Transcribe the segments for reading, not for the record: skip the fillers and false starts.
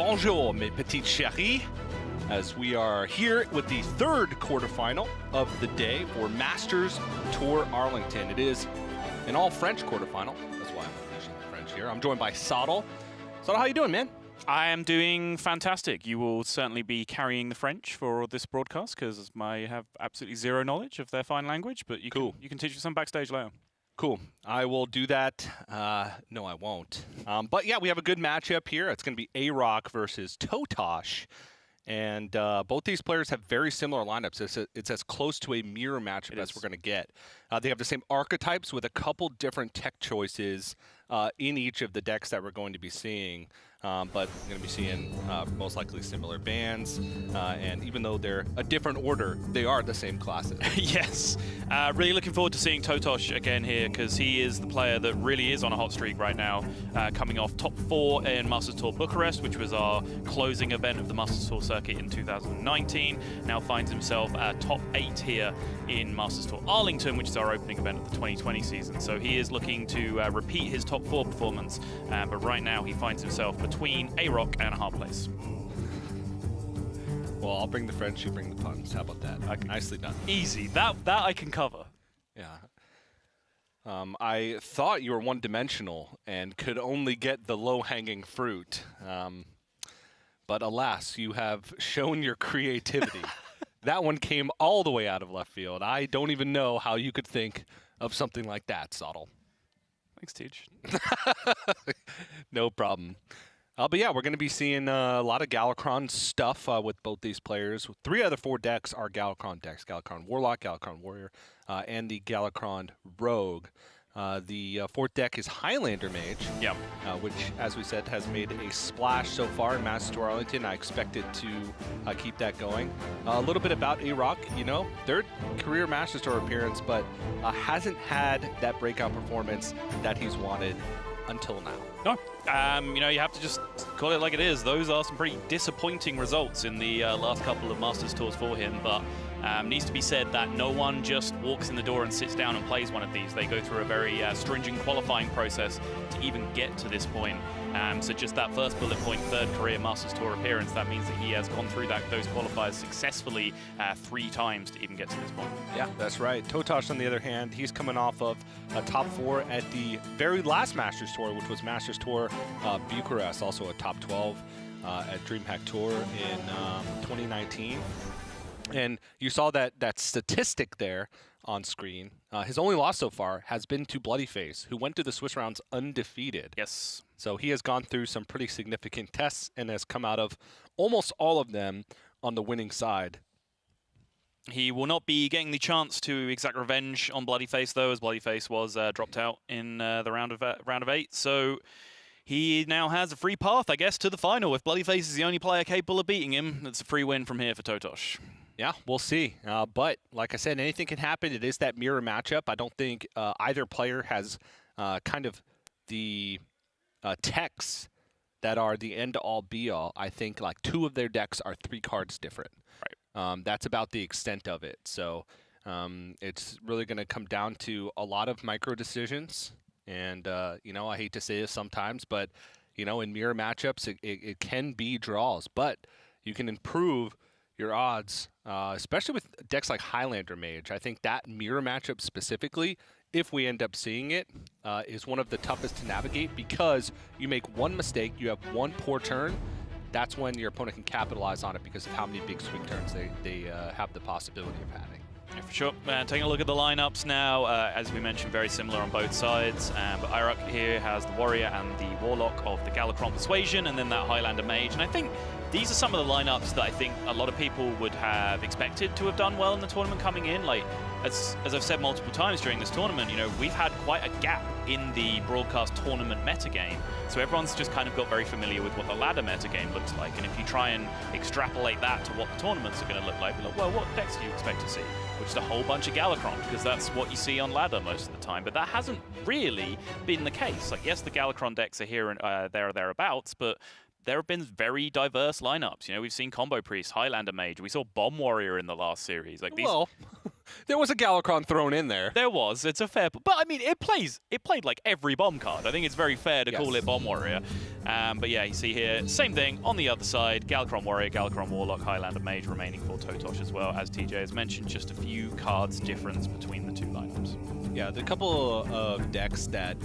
Bonjour, mes petites chéries, as we are here with the third quarterfinal of the day for Masters Tour Arlington. It is an all-French quarterfinal. That's why I'm finishing French here. I'm joined by Sottle. Sottle, how you doing, man? I am doing fantastic. You will certainly be carrying the French for this broadcast because I have absolutely zero knowledge of their fine language, but you can teach me some backstage later. Cool. I will do that. No, I won't. But yeah, we have a good matchup here. It's going to be AyRoK versus totosh. And both these players have very similar lineups. It's as close to a mirror matchup as we're going to get. They have the same archetypes with a couple different tech choices in each of the decks that we're going to be seeing. But we're going to be seeing most likely similar bans. And even though they're a different order, they are the same classes. Yes. Really looking forward to seeing totosh again here because he is the player that really is on a hot streak right now, coming off top 4 in Masters Tour Bucharest, which was our closing event of the Masters Tour circuit in 2019. Now finds himself top 8 here in Masters Tour Arlington, which is our opening event of the 2020 season. So he is looking to repeat his top 4 performance, but right now he finds himself between AyRoK and a hard place. Well, I'll bring the French, you bring the puns. How about that? Okay. Nicely done. Easy. That I can cover. Yeah. I thought you were one-dimensional and could only get the low-hanging fruit. But alas, you have shown your creativity. That one came all the way out of left field. I don't even know how you could think of something like that, Sottle. Thanks, Teach. No problem. But yeah, we're going to be seeing a lot of Galakron stuff with both these players. 3 out of the 4 decks are Galakron decks. Galakron Warlock, Galakron Warrior, and the Galakron Rogue. The 4th deck is Highlander Mage, which, as we said, has made a splash so far in Masters Tour Arlington. I expect it to keep that going. A little bit about AyRoK, third career Masters Tour appearance, but hasn't had that breakout performance that he's wanted until now. No, you have to just call it like it is. Those are some pretty disappointing results in the last couple of Masters Tours for him, but needs to be said that no one just walks in the door and sits down and plays one of these. They go through a very stringent qualifying process to even get to this point. So just that first bullet point, third career Masters Tour appearance, that means that he has gone through those qualifiers successfully 3 times to even get to this point. Yeah, that's right. totosh, on the other hand, he's coming off of a top 4 at the very last Masters Tour, which was Masters Tour Bucharest, also a top 12 at DreamHack Tour in 2019. And you saw that statistic there on screen. His only loss so far has been to Bloodyface, who went to the Swiss rounds undefeated. Yes. So he has gone through some pretty significant tests and has come out of almost all of them on the winning side. He will not be getting the chance to exact revenge on Bloodyface, though, as Bloodyface was dropped out in the round of 8. So he now has a free path, I guess, to the final. If Bloodyface is the only player capable of beating him, it's a free win from here for totosh. Yeah, we'll see. But like I said, anything can happen. It is that mirror matchup. I don't think either player has kind of the techs that are the end-all, be-all. I think like 2 of their decks are 3 cards different. Right. That's about the extent of it. So it's really going to come down to a lot of micro decisions. And, I hate to say this sometimes, but, in mirror matchups, it can be draws. But you can improve your odds, especially with decks like Highlander Mage. I think that mirror matchup specifically, if we end up seeing it, is one of the toughest to navigate because you make one mistake, you have one poor turn, that's when your opponent can capitalize on it because of how many big swing turns they have the possibility of having. Yeah, for sure. Taking a look at the lineups now, as we mentioned, very similar on both sides. But AyRoK here has the Warrior and the Warlock of the Galakron Persuasion, and then that Highlander Mage. And I think these are some of the lineups that I think a lot of people would have expected to have done well in the tournament coming in. Like, as I've said multiple times during this tournament, we've had quite a gap in the broadcast tournament metagame. So everyone's just kind of got very familiar with what the ladder metagame looks like. And if you try and extrapolate that to what the tournaments are going to look like, well, what decks do you expect to see? Which is a whole bunch of Galakron, because that's what you see on ladder most of the time. But that hasn't really been the case. Like, yes, the Galakron decks are here and there or thereabouts, but there have been very diverse lineups. We've seen Combo Priest, Highlander Mage. We saw Bomb Warrior in the last series. Like these. Well, There was a Galakron thrown in there. There was. It's a fair... But, I mean, it played like every bomb card. I think it's very fair to call it Bomb Warrior. But yeah, you see here, same thing on the other side. Galakron Warrior, Galakron Warlock, Highlander Mage remaining for totosh as well. As TJ has mentioned, just a few cards difference between the two lineups. Yeah, the couple of decks that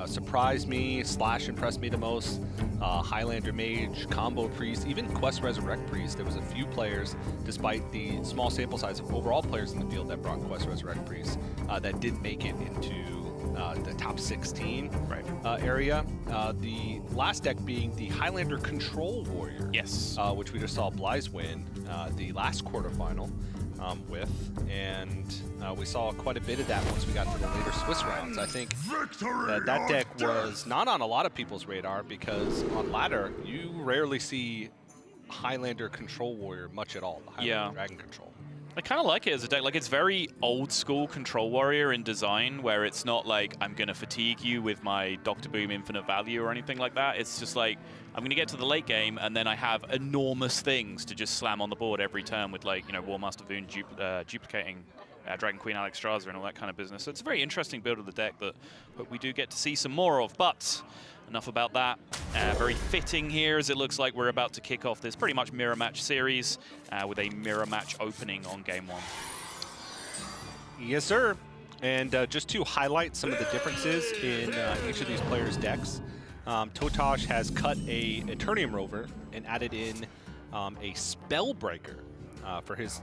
surprised me / impressed me the most, Highlander Mage, Combo Priest, even Quest Resurrect Priest. There was a few players, despite the small sample size of overall players in the field that brought Quest Resurrect Priest, that did make it into the top 16 area. The last deck being the Highlander Control Warrior. Yes. Which we just saw Blyze win the last quarterfinal with, and we saw quite a bit of that once we got to the later Swiss rounds. I think that deck was not on a lot of people's radar because on ladder, you rarely see Highlander Control Warrior much at all, the Highlander Dragon Control. I kind of like it as a deck. Like, it's very old school Control Warrior in design, where it's not like I'm going to fatigue you with my Dr. Boom Infinite Value or anything like that. It's just like I'm going to get to the late game, and then I have enormous things to just slam on the board every turn with, like, you know, War Master Voon duplicating Dragon Queen Alexstrasza and all that kind of business. So it's a very interesting build of the deck that we do get to see some more of. But enough about that. Very fitting here, as it looks like we're about to kick off this pretty much mirror match series with a mirror match opening on game 1. Yes, sir. And just to highlight some of the differences in each of these players' decks, totosh has cut a Eternium Rover and added in a Spellbreaker for his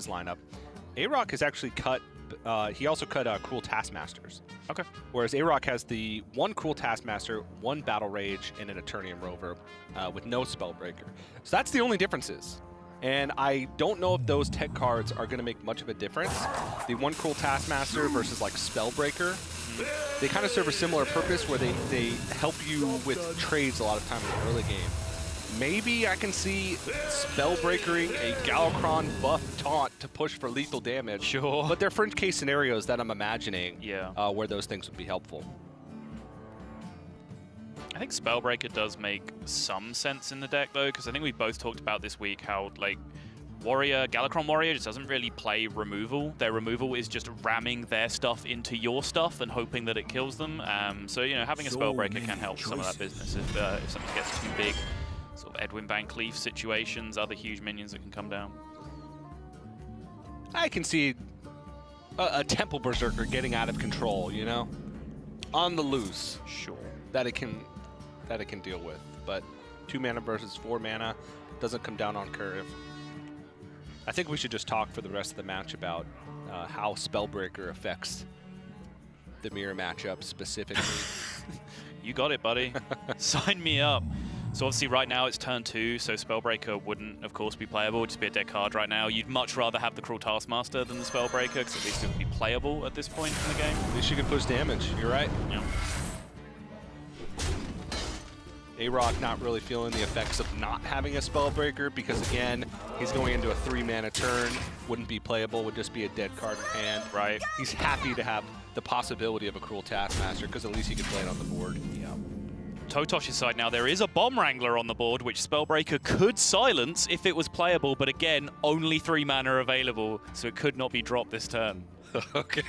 lineup. AyRoK has actually cut. He also cut Cruel Taskmasters. Okay. Whereas AyRoK has the 1 Cruel Taskmaster, 1 Battle Rage, and an Eternium Rover with no Spellbreaker. So that's the only differences. And I don't know if those tech cards are going to make much of a difference. The 1 Cruel Taskmaster versus like Spellbreaker, they kind of serve a similar purpose where they help you with trades a lot of time in the early game. Maybe I can see Spellbreakering a Galakron buff taunt to push for lethal damage. Sure. But they're fringe case scenarios that I'm imagining where those things would be helpful. I think Spellbreaker does make some sense in the deck, though, because I think we both talked about this week how, like, Galakron Warrior just doesn't really play removal. Their removal is just ramming their stuff into your stuff and hoping that it kills them. So, you know, having a Spellbreaker can help some of that business if something gets too big. Sort of Edwin Van Cleef situations, other huge minions that can come down. I can see a Temple Berserker getting out of control, you know? On the loose. Sure. That it can deal with. But 2 mana versus 4 mana doesn't come down on curve. I think we should just talk for the rest of the match about how Spellbreaker affects the mirror matchup specifically. You got it, buddy. Sign me up. So obviously right now it's turn 2, so Spellbreaker wouldn't, of course, be playable. It'd just be a dead card right now. You'd much rather have the Cruel Taskmaster than the Spellbreaker, because at least it would be playable at this point in the game. At least you can push damage. You're right. Yeah. AyRoK not really feeling the effects of not having a Spellbreaker because, again, he's going into a 3-mana turn. Wouldn't be playable, would just be a dead card in hand. Right. He's happy to have the possibility of a Cruel Taskmaster because at least he can play it on the board. Yeah. Totosh's side now, there is a Bomb Wrangler on the board, which Spellbreaker could silence if it was playable, but again, only 3 mana available, so it could not be dropped this turn. Okay.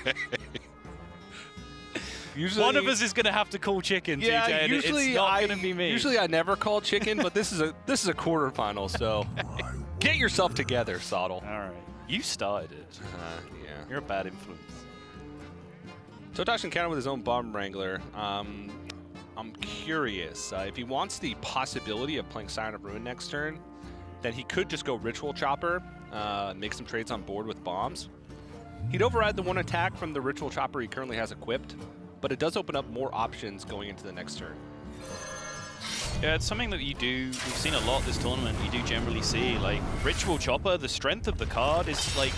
Usually, one of us is going to have to call chicken, yeah, TJ, usually it's not going to be me. Usually I never call chicken, but this is a quarterfinal, so get yourself together, Soddle. All right. You started it. Yeah. You're a bad influence. totosh can counter with his own Bomb Wrangler. I'm curious. If he wants the possibility of playing Sign of Ruin next turn, then he could just go Ritual Chopper, make some trades on board with bombs. He'd override the 1 attack from the Ritual Chopper he currently has equipped, but it does open up more options going into the next turn. Yeah, it's something that we've seen a lot this tournament. You do generally see, like, Ritual Chopper, the strength of the card is, like,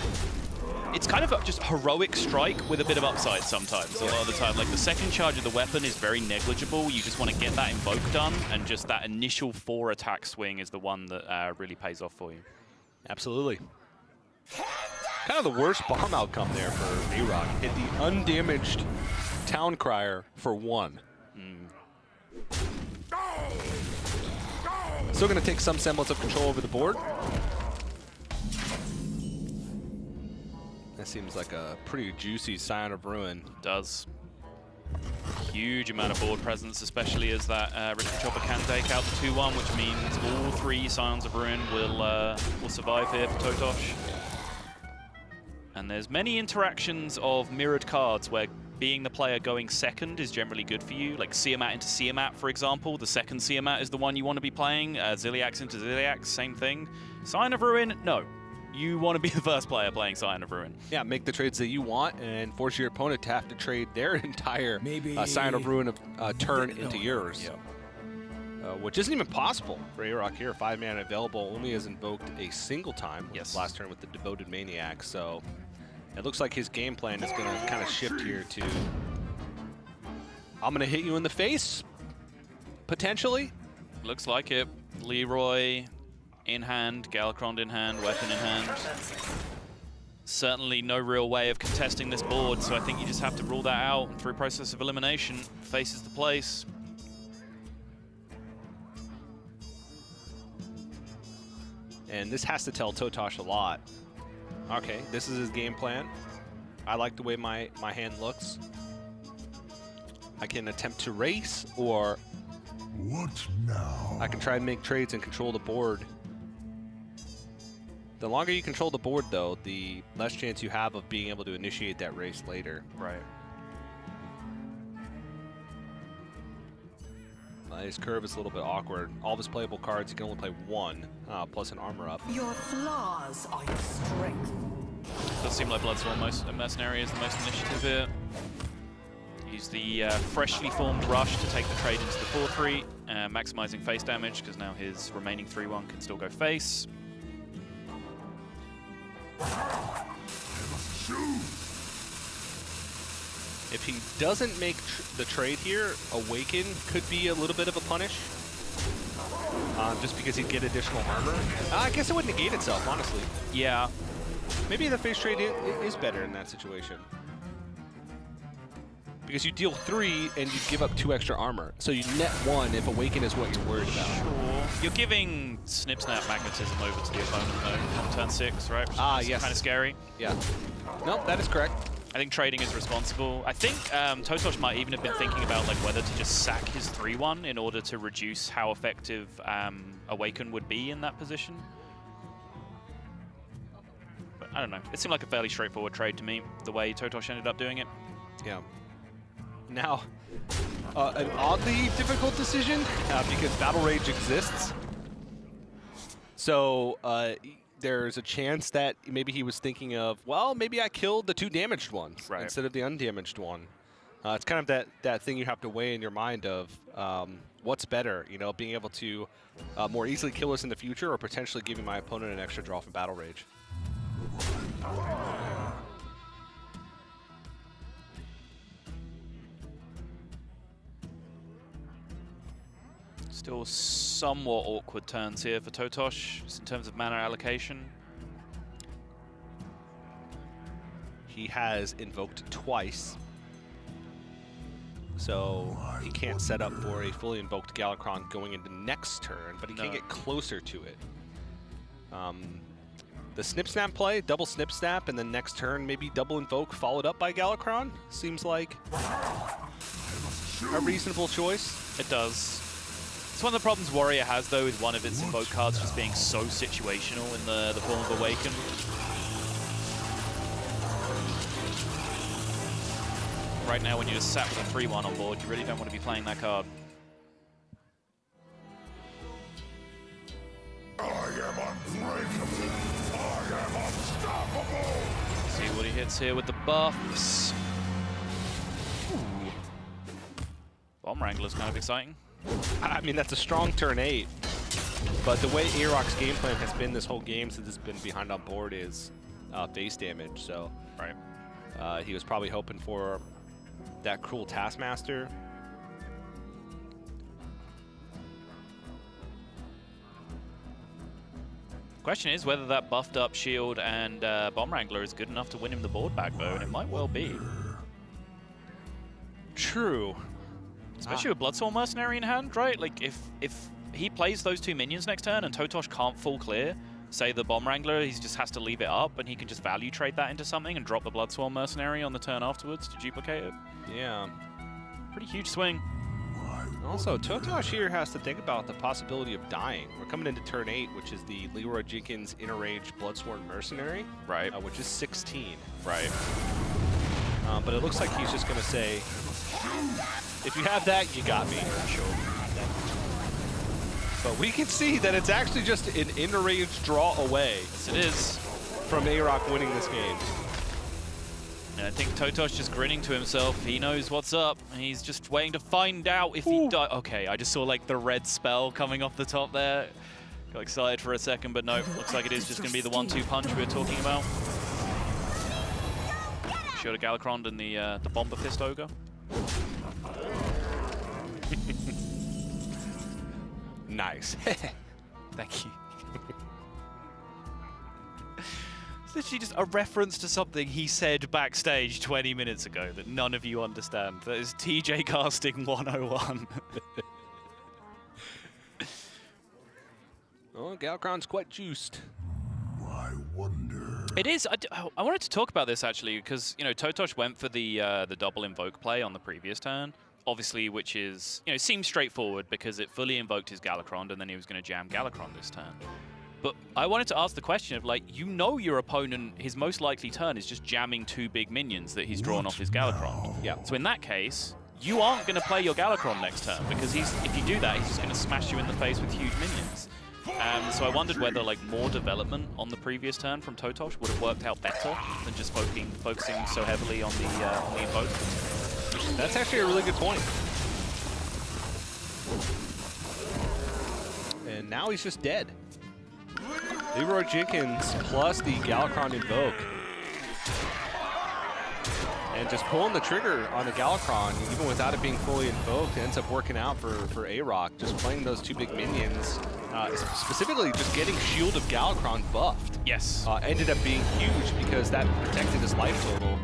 it's kind of just heroic strike with a bit of upside sometimes, a lot of the time. Like, the second charge of the weapon is very negligible. You just want to get that invoke done, and just that initial 4 attack swing is the one that really pays off for you. Absolutely. Kind of the worst bomb outcome there for AyRoK. Hit the undamaged Town Crier for 1. Still going to take some semblance of control over the board. That seems like a pretty juicy Scion of Ruin. It does. Huge amount of board presence, especially as that Richard Chopper can take out the 2-1, which means all 3 Scions of Ruin will survive here for totosh. And there's many interactions of mirrored cards where being the player going second is generally good for you. Like Siamat into Siamat, for example. The second Siamat is the one you want to be playing. Ziliax into Ziliax, same thing. Scion of Ruin, no. You want to be the first player playing Scion of Ruin. Yeah, make the trades that you want and force your opponent to have to trade their entire Scion of Ruin turn into yours. Yep. Which isn't even possible for AyRoK here. 5-mana available, only has invoked a single time. Yes. Last turn with the Devoted Maniac, so it looks like his game plan is going to kind of shift here to I'm going to hit you in the face, potentially. Looks like it. Leroy in hand, Galakron in hand, weapon in hand. Certainly no real way of contesting this board, so I think you just have to rule that out through a process of elimination. Faces the place. And this has to tell totosh a lot. Okay, this is his game plan. I like the way my hand looks. I can attempt to race, or what now? I can try and make trades and control the board. The longer you control the board, though, the less chance you have of being able to initiate that race later. Right. His curve is a little bit awkward. All of his playable cards, he can only play 1, plus an armor up. Your flaws are your strength. Does seem like Bloodstorm Mercenary is the most initiative here. Use the freshly formed Rush to take the trade into the 4-3, maximizing face damage, because now his remaining 3-1 can still go face. If he doesn't make the trade here, Awaken could be a little bit of a punish. Just because he'd get additional armor. I guess it would negate itself, honestly. Yeah. Maybe the face trade is better in that situation. Because you deal 3 and you give up 2 extra armor. So you net 1 if Awaken is what you're worried about. Sure. You're giving Snip Snap Magnetism over to the opponent though on turn 6, right? Yes. Kind of scary. Yeah. Nope, that is correct. I think trading is responsible. I think totosh might even have been thinking about like whether to just sack his 3-1 in order to reduce how effective Awaken would be in that position. But I don't know. It seemed like a fairly straightforward trade to me, the way totosh ended up doing it. Yeah. Now, an oddly difficult decision because Battle Rage exists. So there's a chance that maybe he was thinking of, well, maybe I killed the 2 damaged ones instead of the undamaged one. It's kind of that thing you have to weigh in your mind of what's better, you know, being able to more easily kill us in the future or potentially giving my opponent an extra draw from Battle Rage. Still somewhat awkward turns here for totosh, just in terms of mana allocation. He has invoked twice, so he can't set up for a fully invoked Galakron going into next turn, but he can get closer to it. The Snip Snap play, double Snip Snap, and then next turn maybe double invoke followed up by Galakron seems like a reasonable choice. It does. It's one of the problems Warrior has, though, with one of its invoke cards just being so situational in the form of Awaken. Right now, when you just sat with a 3-1 on board, you really don't want to be playing that card. I am unbreakable. I am unstoppable. See what he hits here with the buffs. Ooh. Bomb Wrangler's kind of exciting. I mean, that's a strong turn 8. But the way AyRoK's game plan has been this whole game since it's been behind on board is face damage. So he was probably hoping for that Cruel Taskmaster. Question is whether that buffed up shield and Bomb Wrangler is good enough to win him the board back, though, and it might well be. True. Especially with Bloodstorm Mercenary in hand, right? Like, if he plays those 2 minions next turn and totosh can't full clear, say, the Bomb Wrangler, he just has to leave it up, and he can just value trade that into something and drop the Bloodsworn Mercenary on the turn afterwards to duplicate it. Yeah. Pretty huge swing. Also, totosh here has to think about the possibility of dying. We're coming into turn 8, which is the Leroy Jenkins Inner-Range Bloodsworn Mercenary. Right. Which is 16. Right. But it looks like he's just going to say, if you have that, you got me. Sure. But we can see that it's actually just an inner-range draw away. Yes, it is. From AyRoK winning this game. And I think totosh just grinning to himself. He knows what's up. He's just waiting to find out if he dies. Okay, I just saw like the red spell coming off the top there. Got excited for a second, but no, looks like it is just going to be the 1-2 punch we were talking about. Show to Galakron and the Bomber Fist Ogre. Nice. Thank you. It's literally just a reference to something he said backstage 20 minutes ago that none of you understand. That is TJ Casting 101. Oh, Galakron's quite juiced. I wonder. It is. I wanted to talk about this actually because totosh went for the double invoke play on the previous turn. Obviously, which is seems straightforward because it fully invoked his Galakron and then he was going to jam Galakron this turn. But I wanted to ask the question of like, your opponent, his most likely turn is just jamming 2 big minions that he's drawn off his Galakron. Yeah. So in that case, you aren't going to play your Galakron next turn because if you do that, he's just going to smash you in the face with huge minions. So I wondered whether like more development on the previous turn from totosh would have worked out better than just focusing so heavily on the invoke. That's actually a really good point. And now he's just dead. Leroy Jenkins plus the Galakron Invoke. And just pulling the trigger on the Galakron, even without it being fully invoked, ends up working out for AyRoK. Just playing those 2 big minions, specifically just getting Shield of Galakron buffed. Yes. Ended up being huge because that protected his life total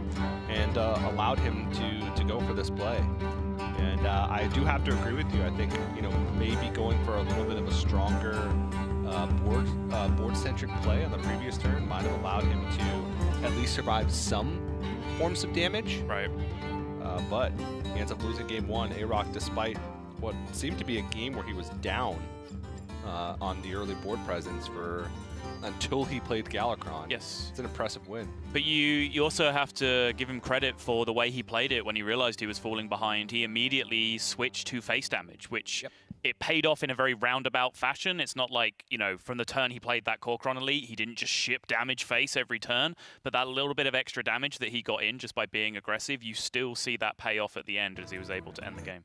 and allowed him to go for this play. And I do have to agree with you. I think maybe going for a little bit of a stronger board-centric play on the previous turn might have allowed him to at least survive some forms of damage. Right. But he ends up losing game 1. AyRoK, despite what seemed to be a game where he was down on the early board presence until he played Galakron. Yes. It's an impressive win. But you also have to give him credit for the way he played it when he realized he was falling behind. He immediately switched to face damage, which it paid off in a very roundabout fashion. It's not like, from the turn he played that Quarterfinals Elite, he didn't just ship damage face every turn, but that little bit of extra damage that he got in just by being aggressive, you still see that pay off at the end as he was able to end the game.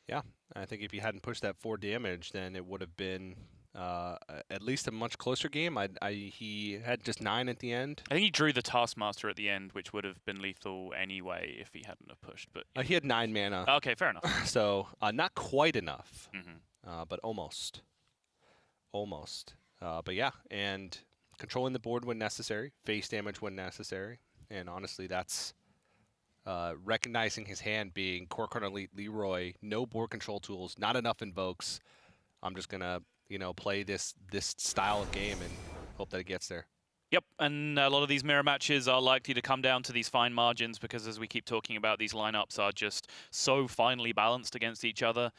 Yeah, I think if he hadn't pushed that 4 damage, then it would have been at least a much closer game. He had just 9 at the end. I think he drew the Taskmaster at the end, which would have been lethal anyway if he hadn't have pushed. But he had 9 mana. Okay, fair enough. So not quite enough, but almost. Almost. But yeah, and controlling the board when necessary, face damage when necessary, and honestly, that's recognizing his hand being Quarterfinals Elite Leroy, no board control tools, not enough invokes. I'm just gonna play this style of game and hope that it gets there. Yep, and a lot of these mirror matches are likely to come down to these fine margins because, as we keep talking about, these lineups are just so finely balanced against each other.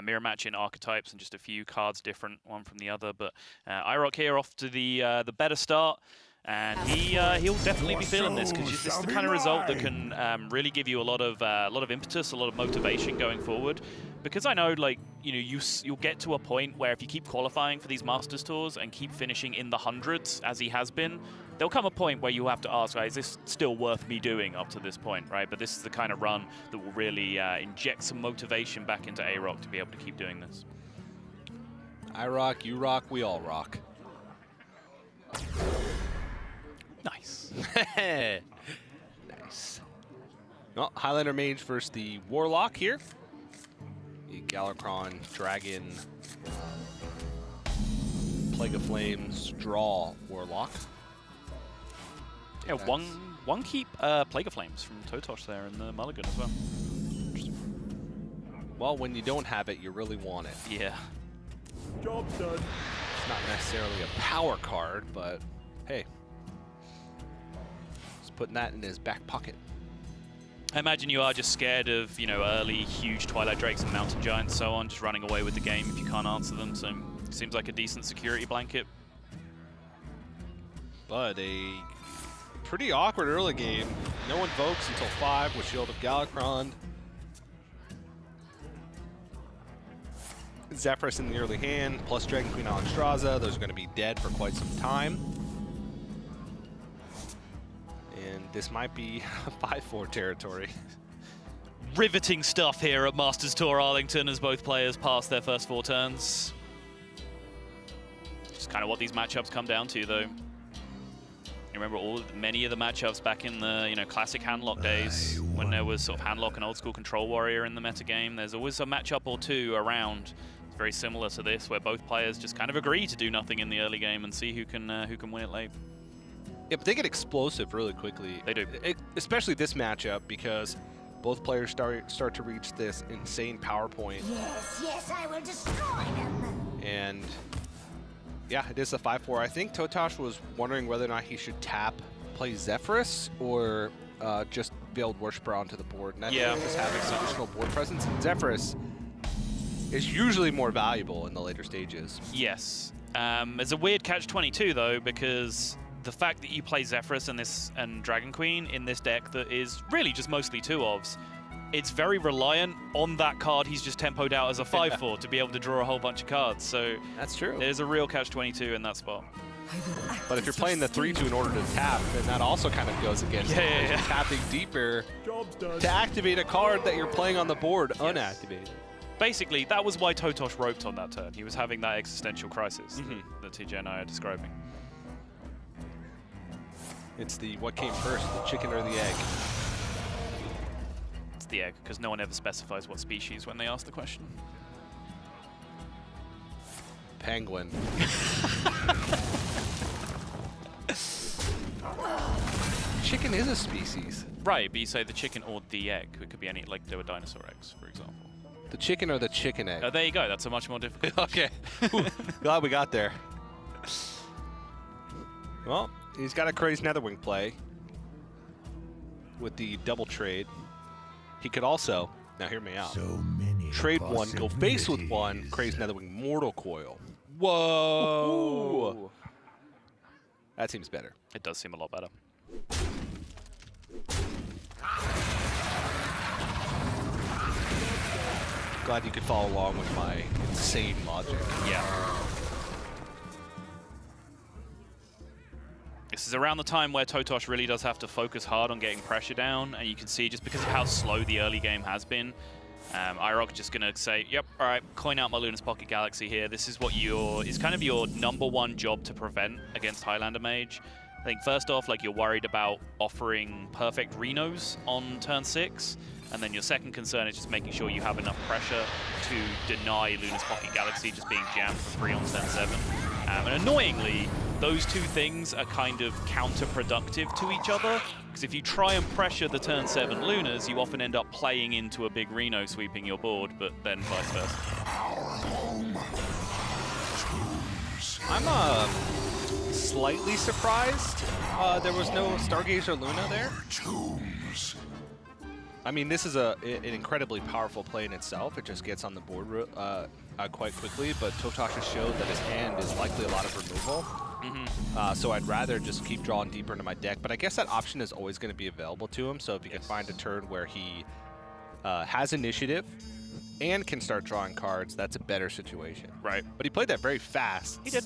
Mirror match in archetypes and just a few cards different one from the other. But AyRoK here off to the better start. And he'll definitely be feeling this because this is the kind of result that can really give you a lot of impetus, a lot of motivation going forward. Because I know, like, you'll get to a point where if you keep qualifying for these Masters Tours and keep finishing in the hundreds as he has been, there'll come a point where you'll have to ask, right, is this still worth me doing up to this point, right? But this is the kind of run that will really inject some motivation back into AyRoK to be able to keep doing this. AyRoK, you rock, we all rock. Nice. Nice. Well, Highlander Mage versus the Warlock here. The Galakron Dragon Plague of Flames draw Warlock. Yeah, one keep Plague of Flames from totosh there in the mulligan as well. Well, when you don't have it, you really want it. Yeah. Job's done. It's not necessarily a power card, but hey. Just putting that in his back pocket. I imagine you are just scared of, you know, early, huge Twilight Drakes and Mountain Giants, so on, just running away with the game if you can't answer them. So seems like a decent security blanket. But a pretty awkward early game. No invokes until 5 with Shield of Galakron. Zephyrus in the early hand, plus Dragon Queen Alexstrasza. Those are going to be dead for quite some time. And this might be 5-4 territory. Riveting stuff here at Masters Tour Arlington as both players pass their first 4 turns. Just kind of what these matchups come down to, though. You remember many of the matchups back in the classic handlock days when there was sort of handlock and old school control warrior in the metagame. There's always a matchup or two around. It's very similar to this, where both players just kind of agree to do nothing in the early game and see who can win it late. Yeah, but they get explosive really quickly. They do, especially this matchup, because both players start to reach this insane power point. Yes, I will destroy them. And yeah, it is a 5-4. I think totosh was wondering whether or not he should play Zephyrus, or just build Worshiper onto the board. And I think just having some additional board presence in Zephyrus is usually more valuable in the later stages. Yes. It's a weird catch-22 though, because the fact that you play Zephyrus and Dragon Queen in this deck that is really just mostly 2-ofs, it's very reliant on that card he's just tempoed out as a 5-4 to be able to draw a whole bunch of cards. So that's true. There's a real catch-22 in that spot. But if you're playing the 3-2 in order to tap, then that also kind of goes against it. You're tapping deeper to activate a card that you're playing on the board unactivated. Basically, that was why totosh roped on that turn. He was having that existential crisis that TJ and I are describing. It's the what came first, the chicken or the egg? It's the egg, because no one ever specifies what species when they ask the question. Penguin. Chicken is a species. Right, but you say the chicken or the egg. It could be any, like there were dinosaur eggs, for example. The chicken or the chicken egg? Oh, there you go. That's a much more difficult Okay. Glad we got there. Well, he's got a crazed Netherwing play with the double trade. He could also, now hear me out, So many trade one, go face with one, crazed Netherwing Mortal Coil. Whoa! Ooh. That seems better. It does seem a lot better. Glad you could follow along with my insane logic. Yeah. This is around the time where totosh really does have to focus hard on getting pressure down, and you can see just because of how slow the early game has been, AyRoK just gonna say, yep, all right, coin out my Luna's Pocket Galaxy here. This is what is kind of your #1 job to prevent against Highlander Mage. I think first off, like, you're worried about offering perfect Renos on turn 6, and then your second concern is just making sure you have enough pressure to deny Luna's Pocket Galaxy just being jammed for free on turn 7. And annoyingly, those two things are kind of counterproductive to each other, because if you try and pressure the turn 7 Lunas, you often end up playing into a big Reno sweeping your board, but then vice versa. I'm slightly surprised there was no Stargazer Luna there. I mean, this is an incredibly powerful play in itself. It just gets on the board quite quickly, but totosh has showed that his hand is likely a lot of removal. So I'd rather just keep drawing deeper into my deck, but I guess that option is always going to be available to him, so if you can find a turn where he has initiative and can start drawing cards, that's a better situation. Right. But he played that very fast. He did.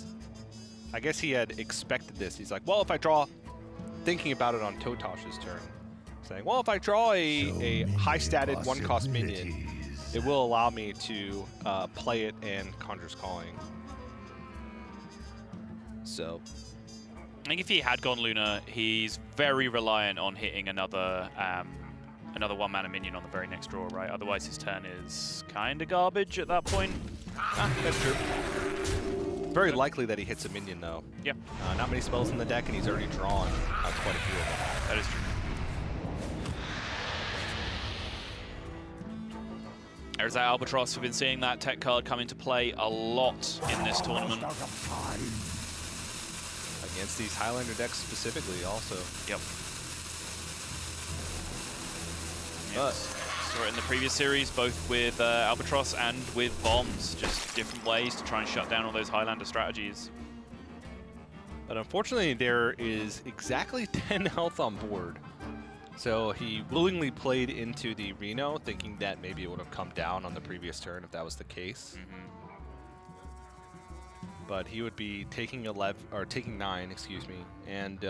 I guess he had expected this. He's like, well, if I draw, thinking about it on totosh's turn, saying, well, if I draw a high-statted one-cost minion, it will allow me to play it and Conjur's Calling. So I think if he had gone Luna, he's very reliant on hitting another one-mana minion on the very next draw, right? Otherwise, his turn is kind of garbage at that point. That's true. Very likely that he hits a minion, though. Yeah. Not many spells in the deck, and he's already drawn quite a few of them. That is true. There's that Albatross. We've been seeing that tech card come into play a lot in this tournament. Against these Highlander decks specifically also. Yep. But saw it in the previous series, both with Albatross and with bombs. Just different ways to try and shut down all those Highlander strategies. But unfortunately, there is exactly 10 health on board. So he willingly played into the Reno, thinking that maybe it would have come down on the previous turn if that was the case. But he would be taking 11 or taking 9, excuse me, and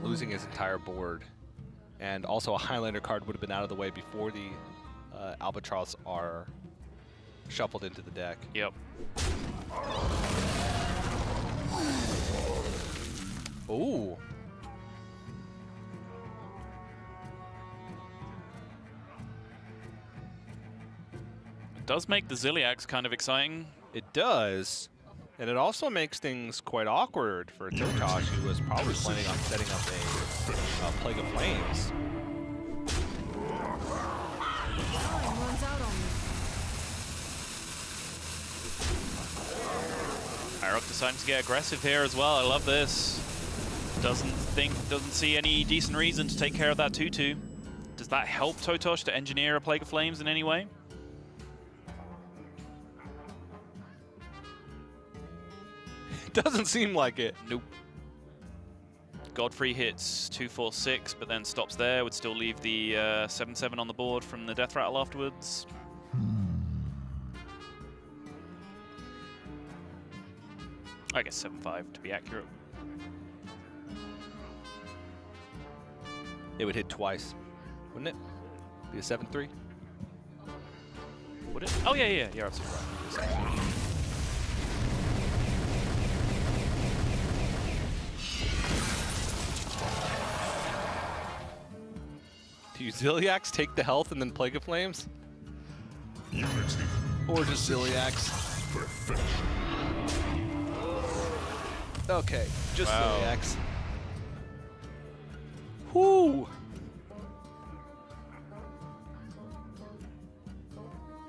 losing his entire board. And also a Highlander card would have been out of the way before the Albatross are shuffled into the deck. Yep. Ooh. It does make the Ziliax kind of exciting. It does. And it also makes things quite awkward for totosh, who was probably planning on setting up a Plague of Flames. AyRoK deciding to get aggressive here as well. I love this. Doesn't see any decent reason to take care of that 2/2. Does that help totosh to engineer a Plague of Flames in any way? Doesn't seem like it. Nope. Godfrey hits 2/4/6, but then stops there. Would still leave the 7/7 on the board from the Death Rattle afterwards. I guess 7/5 to be accurate. It would hit twice, wouldn't it? Be a 7/3. Would it? Oh yeah, you're absolutely right. Do you Ziliax take the health and then Plague of Flames? Or just Ziliax? Okay, just Ziliax. Whoo!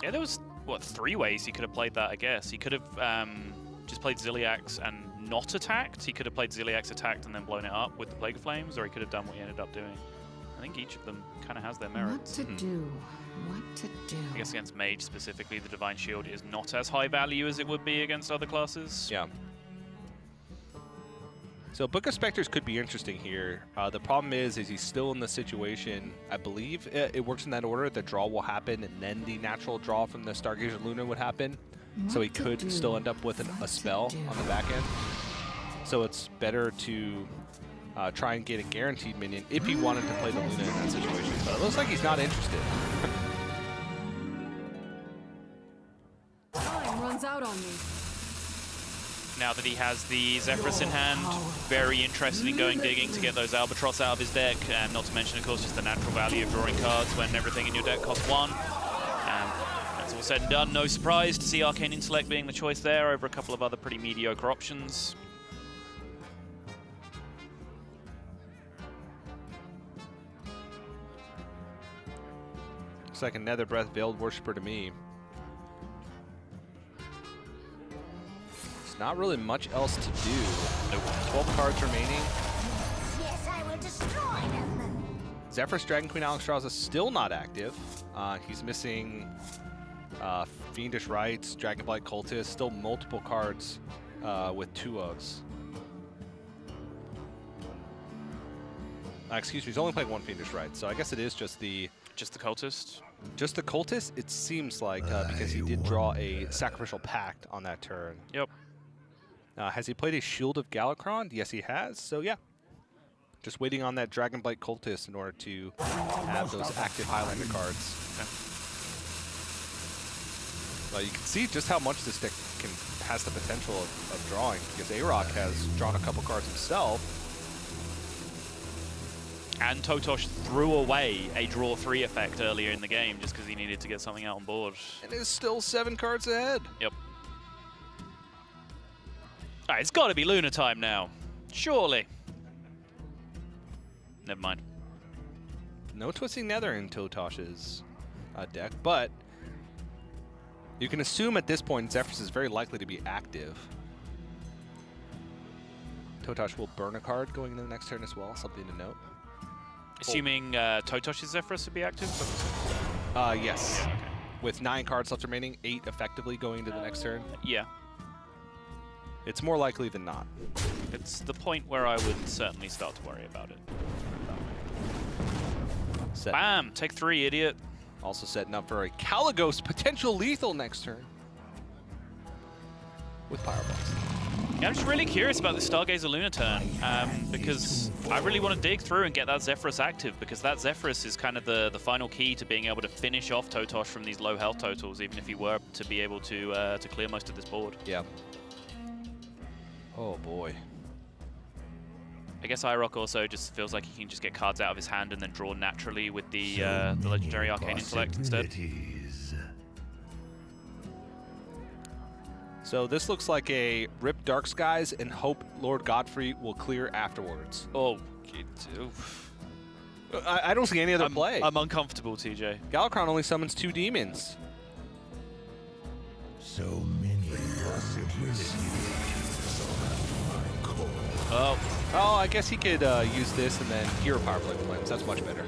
Yeah, there was, what, 3 ways he could have played that, I guess. He could have just played Ziliax and not attacked. He could have played Ziliax attacked and then blown it up with the Plague of Flames, or he could have done what he ended up doing. I think each of them kind of has their merits. What to do? What to do? I guess against Mage specifically, the Divine Shield is not as high value as it would be against other classes. Yeah. So Book of Specters could be interesting here. The problem is he's still in the situation, I believe it works in that order, the draw will happen and then the natural draw from the Stargazer Luna would happen. So he could still end up with a spell on the back end. So it's better to try and get a guaranteed minion if he wanted to play the Luna in that situation. But it looks like he's not interested. Time runs out on me. Now that he has the Zephyrus in hand, very interested in going digging to get those Albatross out of his deck, and not to mention, of course, just the natural value of drawing cards when everything in your deck costs 1. That's all said and done, no surprise to see Arcane Intellect being the choice there over a couple of other pretty mediocre options. Looks like a Nether Breath Veiled Worshipper to me. Not really much else to do. Nope. 12 cards remaining. Yes, I will destroy them. Zephyrus Dragon Queen Alexstrasza is still not active. He's missing Fiendish Rites, Dragonblight Cultist, still multiple cards with 2/0s. Excuse me, he's only playing 1 Fiendish Rites, so I guess it is just the Cultist? Just the Cultist, it seems like, because he did draw a Sacrificial Pact on that turn. Yep. Has he played a Shield of Galakron? Yes, he has. So, yeah. Just waiting on that Dragonblight Cultist in order to have those active Highlander cards. Okay. Well, you can see just how much this deck has the potential of drawing, because AyRoK has drawn a couple cards himself. And totosh threw away a draw 3 effect earlier in the game just because he needed to get something out on board. And is still 7 cards ahead. Yep. All right, it's got to be Luna time now. Surely. Never mind. No Twisting Nether in totosh's deck, but You can assume at this point Zephyrus is very likely to be active. totosh will burn a card going into the next turn as well, something to note. Assuming totosh's Zephyrus would be active? Yes. Yeah, okay. With 9 cards left remaining, 8 effectively going into the next turn. Yeah. It's more likely than not. It's the point where I would certainly start to worry about it. Set. Bam! Take 3, idiot. Also setting up for a Caligos potential lethal next turn. With Pyro Blast. Yeah, I'm just really curious about the Stargazer Luna turn, because I really want to dig through and get that Zephyrus active, because that Zephyrus is kind of the final key to being able to finish off totosh from these low health totals, even if he were to be able to clear most of this board. Yeah. Oh boy. I guess AyRoK also just feels like he can just get cards out of his hand and then draw naturally with the legendary Arcane Intellect instead. So this looks like a Rip Dark Skies and hope Lord Godfrey will clear afterwards. Oh, I don't see any other play. I'm uncomfortable, TJ. Galakrond only summons 2 demons. So many possibilities. Oh, Oh, I guess he could use this and then Hero Power Play Flames. That's much better.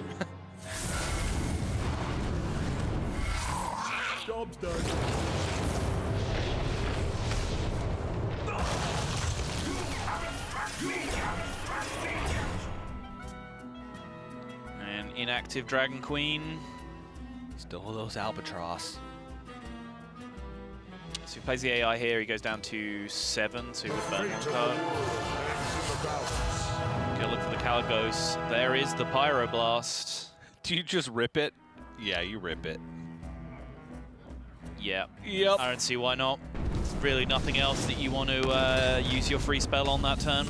Job's done. and inactive Dragon Queen. Still those Albatross. So he plays the AI here, he goes down to 7, so he would burn 1 card. Go look for the Caligos. There is the Pyroblast. Do you just rip it? Yeah, you rip it. Yeah. Yep. I don't see why not. There's really nothing else that you want to use your free spell on that turn.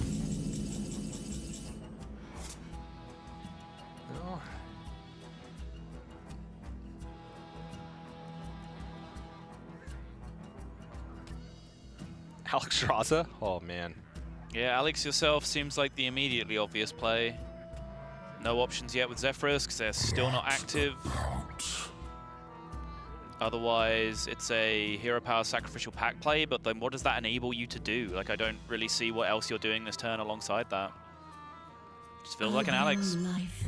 Oh. Alexstrasza? Oh man. Yeah, Alex yourself seems like the immediately obvious play. No options yet with Zephyrus because they're still not active. Otherwise, it's a Hero Power Sacrificial Pack play, but then what does that enable you to do? Like, I don't really see what else you're doing this turn alongside that. Just feels like an Alex. Life.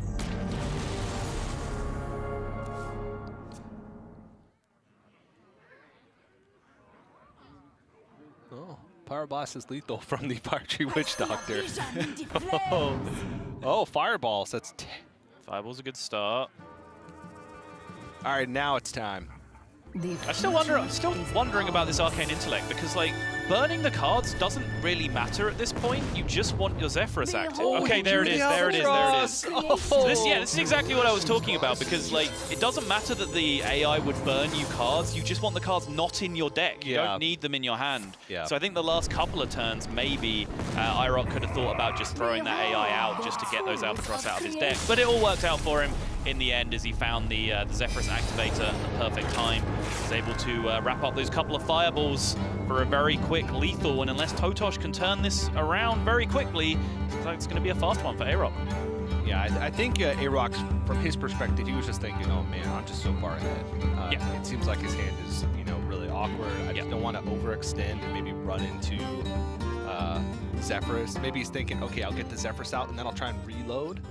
Oh, Pyroblast is lethal from the Fire Tree Witch Doctor. Oh. Oh, Fireballs. That's Fireball's a good start. all right. Now it's time. I'm still wondering about this Arcane Intellect because, like, burning the cards doesn't really matter at this point. You just want your Zephyrus active. Okay, there it is. There it is. There it is. Oh. This is exactly what I was talking about because, like, it doesn't matter that the AI would burn you cards. You just want the cards not in your deck. You don't need them in your hand. Yeah. So I think the last couple of turns, maybe AyRoK could have thought about just throwing that AI out just to get those Albatross out of his deck. But it all worked out for him in the end as he found the Zephyrus activator at the perfect time. He was able to wrap up those couple of fireballs for a very quick lethal, and unless totosh can turn this around very quickly, it looks like it's going to be a fast one for AyRoK. Yeah, I think AyRoK, from his perspective, he was just thinking, oh man, I'm just so far ahead. Yeah. It seems like his hand is, really awkward. I just don't want to overextend and maybe run into Zephyrus. Maybe he's thinking, okay, I'll get the Zephyrus out and then I'll try and reload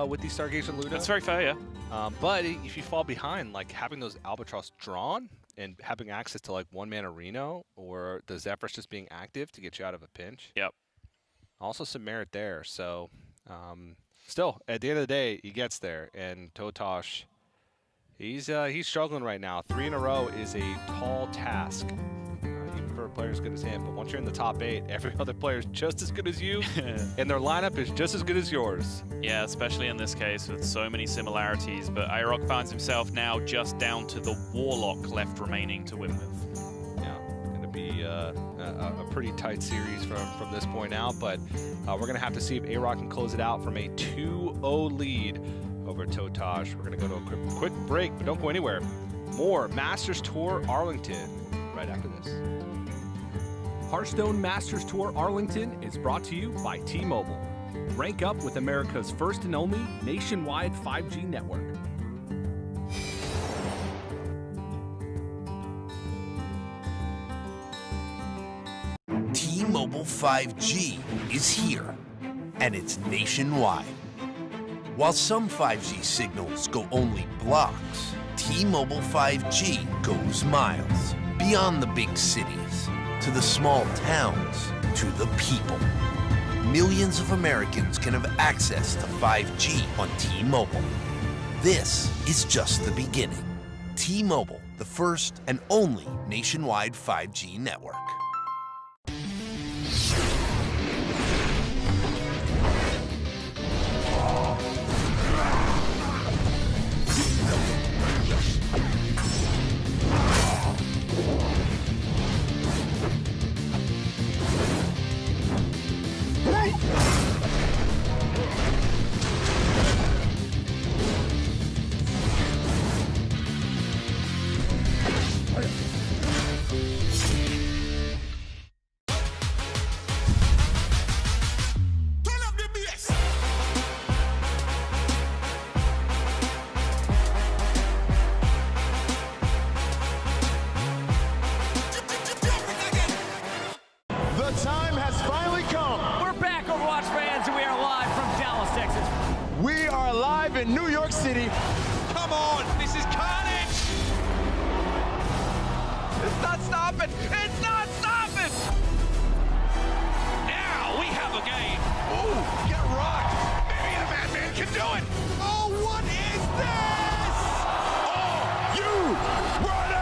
with the Stargazer Luna. That's very fair, yeah. But if you fall behind, like having those Albatross drawn and having access to like 1-mana Reno or the Zephyrus just being active to get you out of a pinch. Yep. Also some merit there. So still, at the end of the day, he gets there. And totosh, he's struggling right now. 3 in a row is a tall task. Even for a player as good as him. But once you're in the top 8, every other player is just as good as you, and their lineup is just as good as yours. Yeah, especially in this case with so many similarities. But AyRoK finds himself now just down to the Warlock left remaining to win with. Yeah, going to be a pretty tight series from this point out. But we're going to have to see if AyRoK can close it out from a 2-0 lead over totosh. We're going to go to a quick break, but don't go anywhere. More Masters Tour Arlington right after this. Hearthstone Masters Tour Arlington is brought to you by T-Mobile. Rank up with America's first and only nationwide 5G network. T-Mobile 5G is here, and it's nationwide. While some 5G signals go only blocks, T-Mobile 5G goes miles, beyond the big cities, to the small towns, to the people. Millions of Americans can have access to 5G on T-Mobile. This is just the beginning. T-Mobile, the first and only nationwide 5G network. The time has finally come. We're back, Overwatch fans, and we are live from Dallas, Texas. We are live in New York City. Come on, this is carnage! It's not stopping! It's not stopping! Now we have a game! Ooh, get rocked! Maybe the Batman can do it! Oh, what is this? Oh, you ready?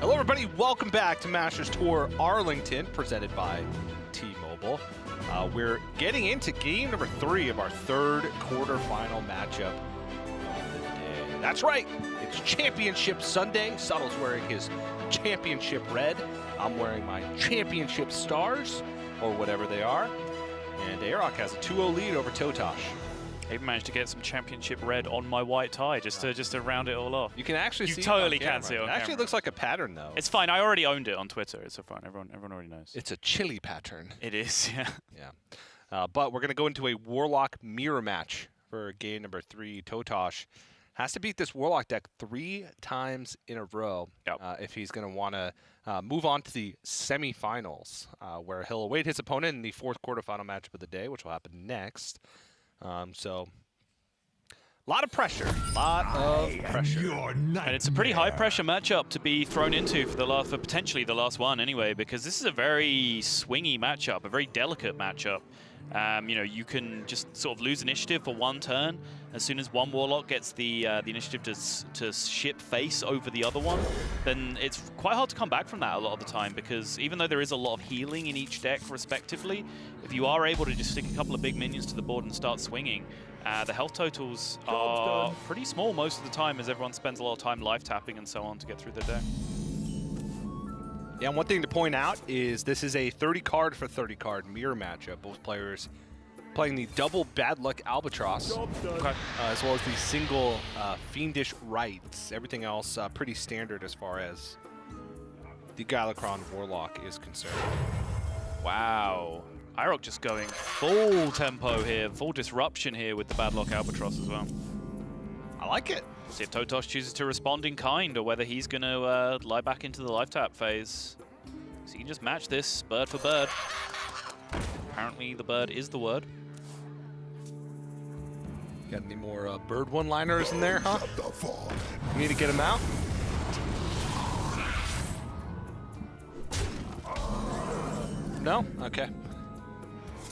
Hello, everybody. Welcome back to Masters Tour Arlington, presented by T-Mobile. We're getting into game number 3 of our third quarterfinal matchup of the day. That's right. It's Championship Sunday. Subtle's wearing his championship red. I'm wearing my championship stars, or whatever they are. And AyRoK has a 2-0 lead over totosh. I even managed to get some championship red on my white tie just to round it all off. You can actually see totally it on can see it on It actually camera. looks like a pattern, though. It's fine. I already owned it on Twitter. It's so fine. Everyone already knows. It's a chili pattern. It is, yeah. Yeah. But we're going to go into a Warlock mirror match for game number 3. totosh has to beat this Warlock deck 3 times in a row if he's going to want to move on to the semifinals, where he'll await his opponent in the 4th quarterfinal matchup of the day, which will happen next. So, a lot of pressure. And it's a pretty high pressure matchup to be thrown into for potentially the last one anyway, because this is a very swingy matchup, a very delicate matchup. You know, you can just sort of lose initiative for one turn. As soon as one Warlock gets the initiative to ship face over the other one, then it's quite hard to come back from that a lot of the time, because even though there is a lot of healing in each deck respectively, if you are able to just stick a couple of big minions to the board and start swinging, the health totals are pretty small most of the time, as everyone spends a lot of time life tapping and so on to get through their deck. Yeah, and one thing to point out is this is a 30 card for 30 card mirror matchup. Both players playing the double Bad Luck Albatross, as well as the single Fiendish Rites. Everything else pretty standard as far as the Galakron Warlock is concerned. Wow. AyRoK just going full tempo here, full disruption here with the Bad Luck Albatross as well. I like it. See if totosh chooses to respond in kind, or whether he's going to lie back into the life tap phase. So you can just match this bird for bird. Apparently the bird is the word. Got any more bird one-liners in there, huh? You need to get them out? No? Okay.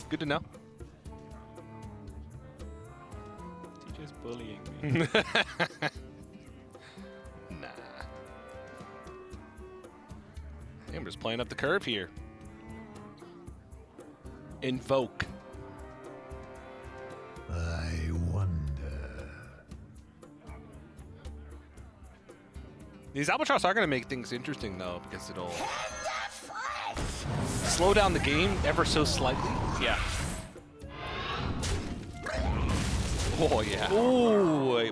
Good to know. TJ's bullying me. Nah. I'm just playing up the curve here. Invoke. I wonder. These Albatross are going to make things interesting, though, because it'll slow down the game ever so slightly. Yeah. Oh, yeah. Ooh,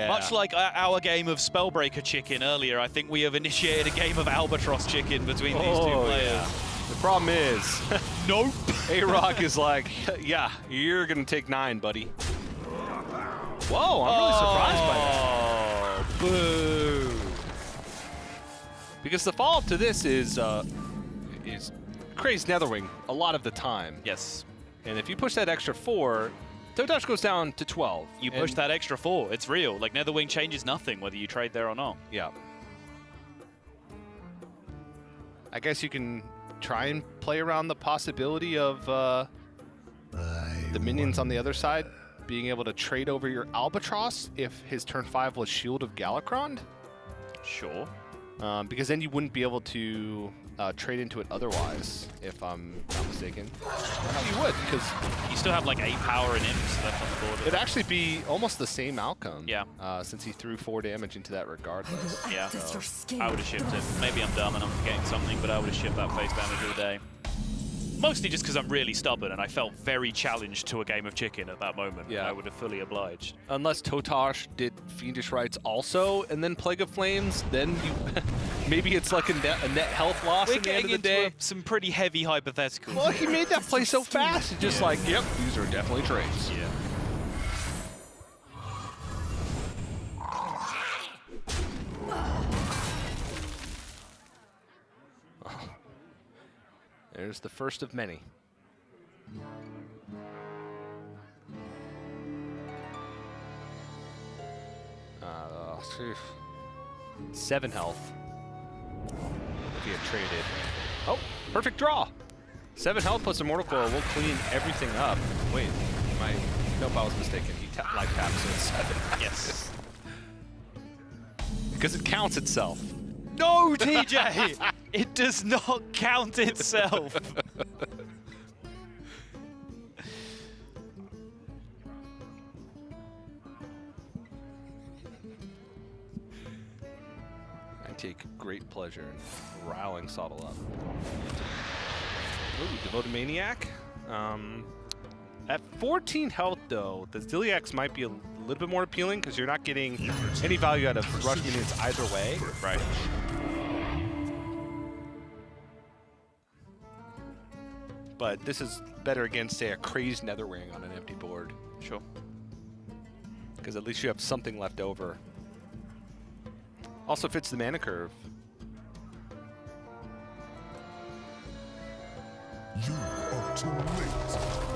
much like our game of Spellbreaker Chicken earlier, I think we have initiated a game of Albatross Chicken between these two players. Yeah. The problem is, Nope. AyRoK is like, yeah, you're going to take 9, buddy. Whoa, I'm really surprised by that. Boo. Because the follow-up to this is Crazed Netherwing a lot of the time. Yes. And if you push that extra 4, totosh goes down to 12. You push that extra 4, it's real. Like, Netherwing changes nothing whether you trade there or not. Yeah. I guess you can try and play around the possibility of the minions on the other side being able to trade over your Albatross if his turn 5 was Shield of Galakron. Sure. Because then you wouldn't be able to trade into it otherwise, if I'm not mistaken. No, you would, because You still have like 8 power and imps left on the board. it'd actually be almost the same outcome. Yeah. Since he threw 4 damage into that regardless. Yeah. I would have shipped it. Maybe I'm dumb and I'm forgetting something, but I would have shipped that face damage all day. Mostly just because I'm really stubborn and I felt very challenged to a game of chicken at that moment. Yeah. And I would have fully obliged. Unless totosh did Fiendish Rites also, and then Plague of Flames, then you maybe it's like a net health loss We're at the end getting of the day. into some pretty heavy hypotheticals. Well, he made that play so fast. It's just like, yep, these are definitely trades. Yeah. There's the first of many. Phew. 7 health. If he had traded. Oh, perfect draw. 7 health plus Immortal Coil will clean everything up. Wait, nope, I was mistaken. He life taps, so it's 7. Yes. Because it counts itself. No, TJ! It does not count itself. I take great pleasure in riling Sottle up. Ooh, Devoted Maniac. At 14 health, though, the Ziliax might be a little bit more appealing because you're not getting any value out of rush minions either way. Right. But this is better against, say, a Crazed Netherwing on an empty board. Sure. Because at least you have something left over. Also fits the mana curve. You are too late.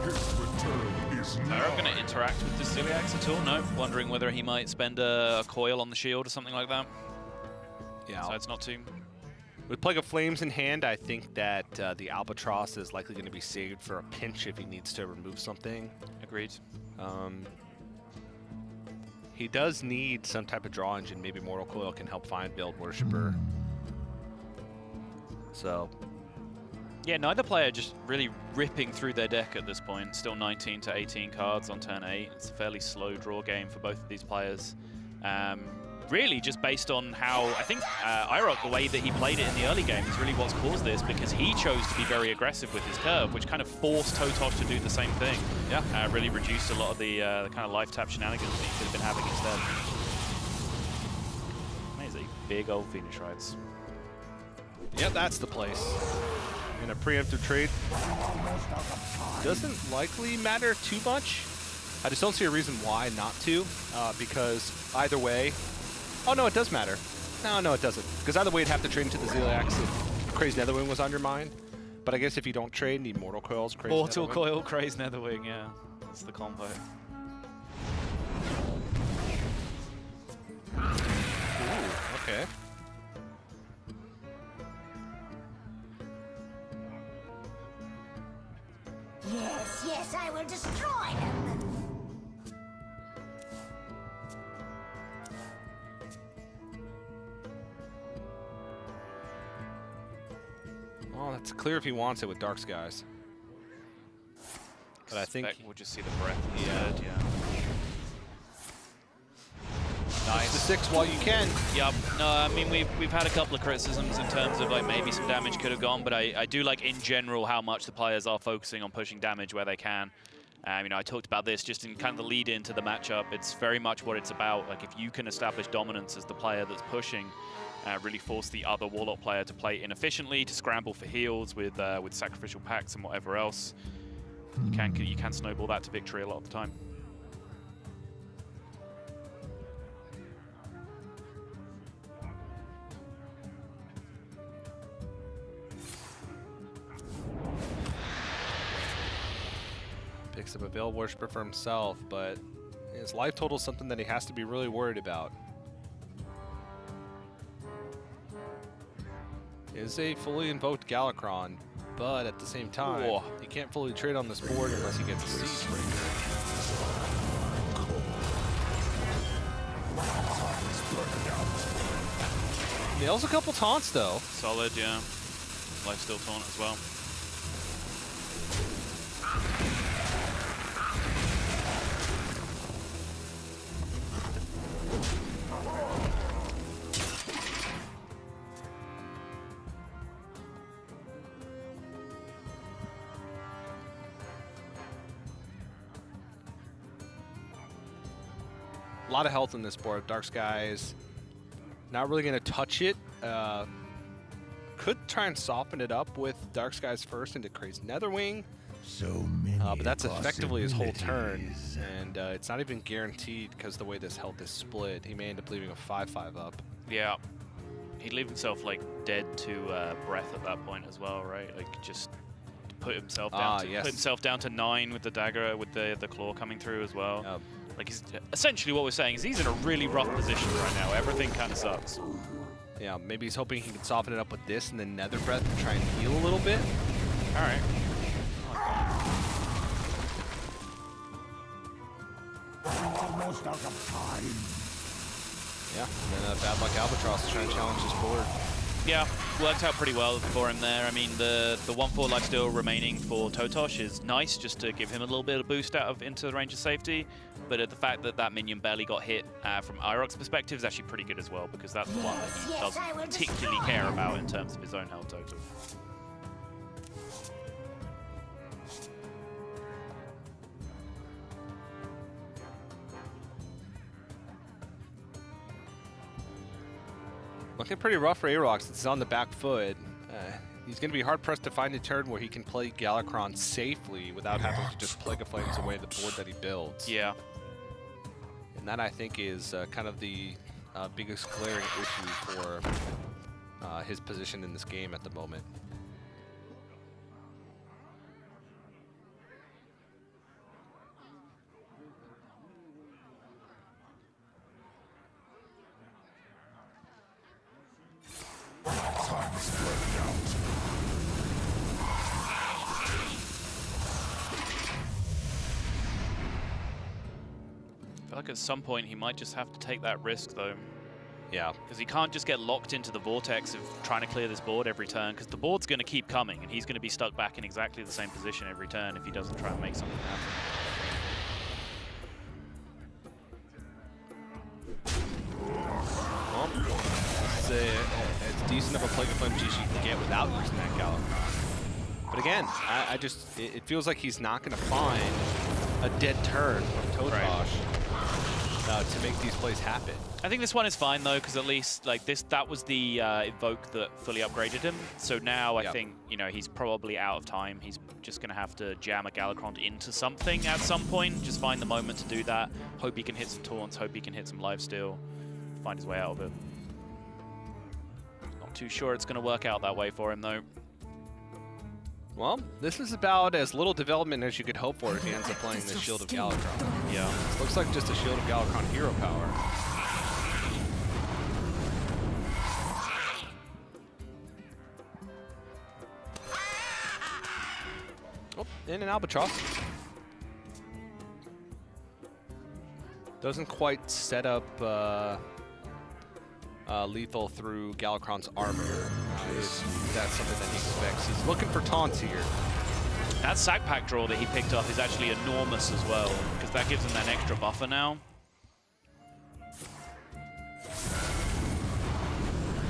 His return is Are now. we going to interact with the Ziliax at all? No. Wondering whether he might spend a coil on the shield or something like that. Yeah. So it's not too. With Plague of Flames in hand, I think that the Albatross is likely going to be saved for a pinch if he needs to remove something. Agreed. He does need some type of draw engine. Maybe Mortal Coil can help find Build Worshipper. So, yeah, neither player just really ripping through their deck at this point. Still 19 to 18 cards on turn 8. It's a fairly slow draw game for both of these players. Really just based on how, I think AyRoK, the way that he played it in the early game is really what's caused this, because he chose to be very aggressive with his curve, which kind of forced totosh to do the same thing. yeah. Really reduced a lot of the kind of life tap shenanigans that he could have been having instead. There's a big old Phoenix Rides. Yeah, that's the place. In a preemptive trade, doesn't likely matter too much. I just don't see a reason why not to, because either way, oh no, it does matter. No, it doesn't. Because either way, you'd have to trade into the Zeliax if Crazed Netherwing was on your mind. But I guess if you don't trade, need Mortal Coils, Crazed Mortal Netherwing. Coil, Crazed Netherwing, yeah. That's the combo. Ooh, okay. Yes, I will destroy them. Well, that's clear if he wants it with Dark Skies. But I think we'll just see the breath instead, yeah. nice. The 6 while you can. Yep. No, I mean, we've had a couple of criticisms in terms of like maybe some damage could have gone, but I do like in general how much the players are focusing on pushing damage where they can. You know, I talked about this just in kind of the lead into the matchup. It's very much what it's about. Like, if you can establish dominance as the player that's pushing, really force the other Warlock player to play inefficiently, to scramble for heals with sacrificial packs and whatever else, you can snowball that to victory a lot of the time. Picks up a Veil Worshipper for himself, but his life total is something that he has to be really worried about. Is a fully invoked Galakron, but at the same time, he can't fully trade on this board unless he gets a Siege Breaker. Nails a couple taunts though. Solid, yeah. Lifesteal taunt as well. A lot of health in this board. Dark Skies, not really going to touch it. Could try and soften it up with Dark Skies first into Crazed Netherwing. So many But that's effectively his whole turn, and it's not even guaranteed because the way this health is split. He may end up leaving a 5/5 up. Yeah. He'd leave himself like dead to breath at that point as well, right? Like just put himself down put himself down to 9 with the dagger, with the claw coming through as well. Like, essentially what we're saying is he's in a really rough position right now. Everything kind of sucks. Yeah, maybe he's hoping he can soften it up with this and then Nether Breath to try and heal a little bit. All right. Almost out of time. Yeah, and then Bad Luck Albatross is trying to challenge his board. Yeah, worked out pretty well for him there. I mean, the 1/4 lifesteal remaining for totosh is nice, just to give him a little bit of boost out of into the range of safety. But the fact that that minion barely got hit from AyRoK's perspective is actually pretty good as well, because that's the one that he doesn't particularly care about in terms of his own health total. Looking pretty rough for AyRoK since he's on the back foot. He's going to be hard-pressed to find a turn where he can play Galakron safely without having to just Plague of Flames away the board that he builds. Yeah. And that, I think, is kind of the biggest glaring issue for his position in this game at the moment. Time's like at some point he might just have to take that risk though. Yeah. Because he can't just get locked into the vortex of trying to clear this board every turn, because the board's going to keep coming, and he's going to be stuck back in exactly the same position every turn if he doesn't try and make something happen. Well, it's as decent of a Plague of Flame GG you can get without using that Galakrond. But again, it feels like he's not going to find a dead turn from totosh to make these plays happen. I think this one is fine though, because at least like that was the Evoke that fully upgraded him. So now I think, you know, he's probably out of time. He's just going to have to jam a Galakrond into something at some point. Just find the moment to do that. Hope he can hit some taunts. Hope he can hit some lifesteal. Find his way out of it. Not too sure it's going to work out that way for him though. Well, this is about as little development as you could hope for if he ends up playing the Shield of Galakrond. Yeah. Looks like just a Shield of Galakrond hero power. Oh, in an Albatross. Doesn't quite set up lethal through Galakrond's armor. That's something that he expects. He's looking for taunts here. That sack pack draw that he picked up is actually enormous as well, because that gives him that extra buffer now.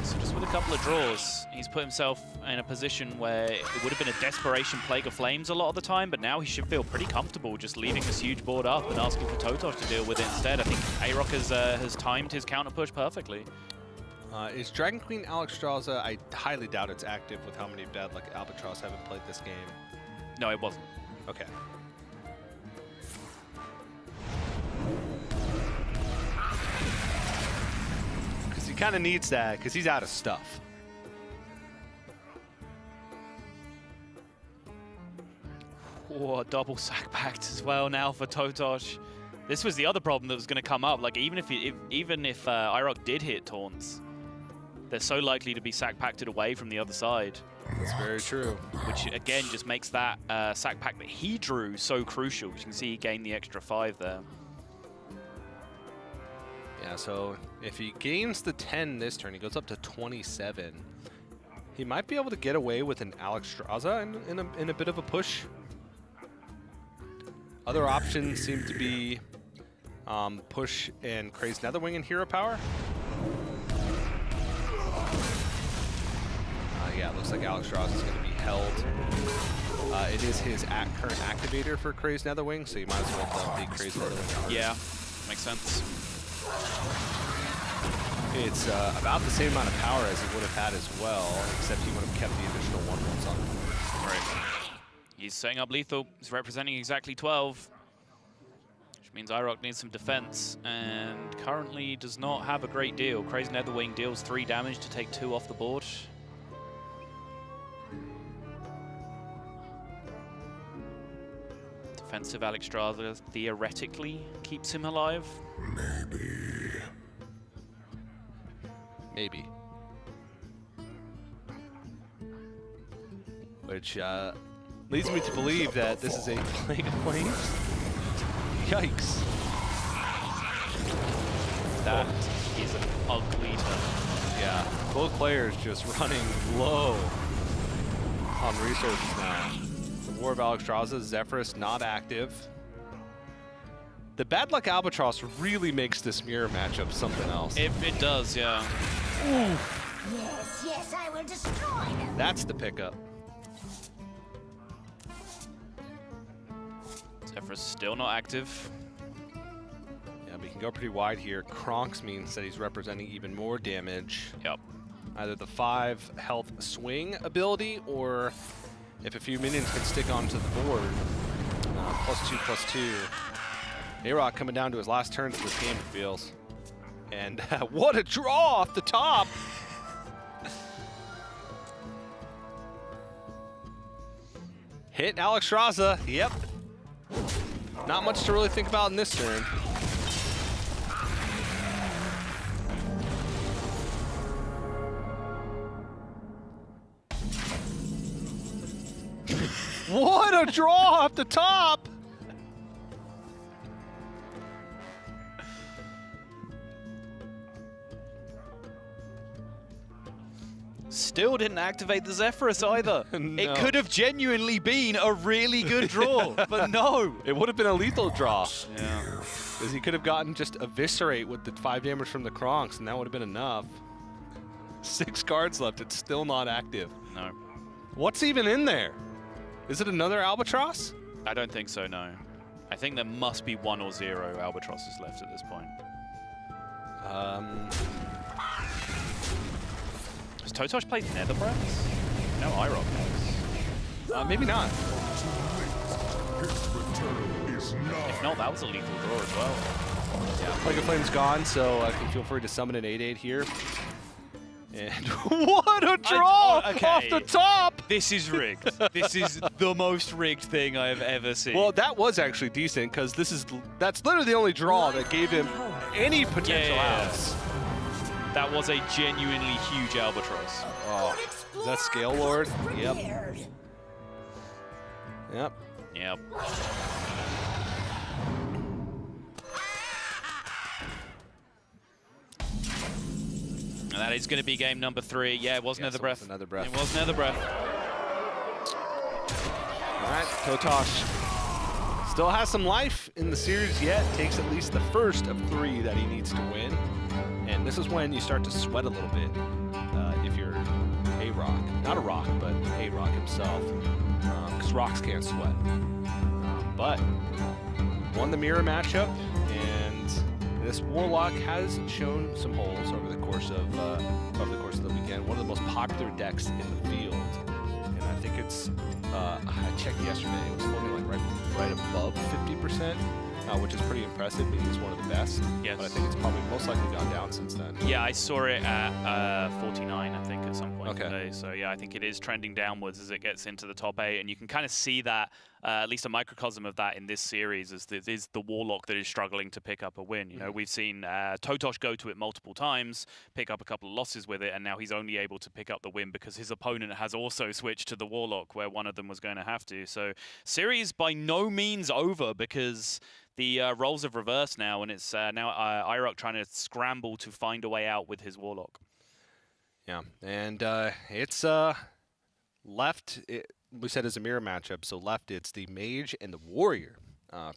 So just with a couple of draws, he's put himself in a position where it would have been a desperation Plague of Flames a lot of the time, but now he should feel pretty comfortable just leaving this huge board up and asking for totosh to deal with it instead. I think AyRoK has timed his counter push perfectly. Is Dragon Queen Alexstrasza? I highly doubt it's active with how many Bad Luck Albatross haven't played this game. No, it wasn't. Okay. Because he kind of needs that, because he's out of stuff. Oh, double sack packed as well now for totosh. This was the other problem that was going to come up. Like even if AyRoK did hit taunts, they're so likely to be sack packed away from the other side. That's very true. Which again just makes that sack pack that he drew so crucial. You can see he gained the extra 5 there. Yeah, so if he gains the 10 this turn, he goes up to 27. He might be able to get away with an Alexstrasza in a bit of a push. Other options seem to be push and Crazed Netherwing and hero power. Yeah, it looks like Alexstrasza is going to be held. It is his current activator for Crazed Netherwing, so you might as well dump the Crazed Netherwing. Yeah, makes sense. It's about the same amount of power as he would have had as well, except he would have kept the additional 1/1s on him. Right. He's setting up lethal. He's representing exactly 12. Which means AyRoK needs some defense, and currently does not have a great deal. Crazed Netherwing deals 3 damage to take 2 off the board. Defensive Alexstrasza theoretically keeps him alive. Maybe. Which leads me to believe that this is a Plague of Flames. Yikes. That is an ugly turn. Yeah, both players just running low on resources now. The War of Alexstrasza, Zephyrus not active. The Bad Luck Albatross really makes this mirror matchup something else. It does, yeah. Ooh. Yes, I will destroy them. That's the pickup. Zephyrus still not active. Yeah, we can go pretty wide here. Kronks means that he's representing even more damage. Yep. Either the 5 health swing ability, or if a few minions can stick onto the board, +2/+2. AyRoK coming down to his last turns of this game, it feels. And what a draw off the top! Hit Alexstrasza, yep. Not much to really think about in this turn. What a draw off the top! Still didn't activate the Zephyrus either. No. It could have genuinely been a really good draw, but no. It would have been a lethal draw. Yeah. Because he could have gotten just eviscerate with the 5 damage from the Kronks, and that would have been enough. 6 cards left. It's still not active. No. What's even in there? Is it another Albatross? I don't think so, no. I think there must be 1 or 0 Albatrosses left at this point. Has Totosh played Nether Breaths? No, AyRoK has. Maybe not. His return is nigh. If not, that was a lethal draw as well. Yeah, Plague of Flame's gone, so I can feel free to summon an 8/8 here. And what a draw okay. off the top! This is rigged. This is the most rigged thing I have ever seen. Well, that was actually decent because that's literally the only draw that gave him any potential outs. That was a genuinely huge Albatross. Oh, is that Scale Lord? Yep. Prepared. Yep. Yep. And that is going to be game number 3. Yeah, it was Nether Breath. Another breath. It was Nether Breath. All right, Totosh still has some life in the series yet. Takes at least the first of 3 that he needs to win. And this is when you start to sweat a little bit if you're AyRoK. Not a Rock, but AyRoK himself. Because Rocks can't sweat. But won the mirror matchup, and this Warlock has shown some holes over the course of the weekend. One of the most popular decks in the field, and I think it's. I checked yesterday; it was floating like right above 50%, which is pretty impressive. Meaning it's one of the best. Yes. But I think it's probably most likely gone down since then. Yeah, I saw it at 49, I think, at some point Okay. today. So yeah, I think it is trending downwards as it gets into the top 8, and you can kind of see that, at least a microcosm of that in this series, is the Warlock that is struggling to pick up a win. You know, we've seen Totosh go to it multiple times, pick up a couple of losses with it, and now he's only able to pick up the win because his opponent has also switched to the Warlock, where one of them was going to have to. So series by no means over because the roles have reversed now, and it's now AyRoK trying to scramble to find a way out with his Warlock. Yeah, and it's left. We said it's a mirror matchup, so left it's the Mage and the Warrior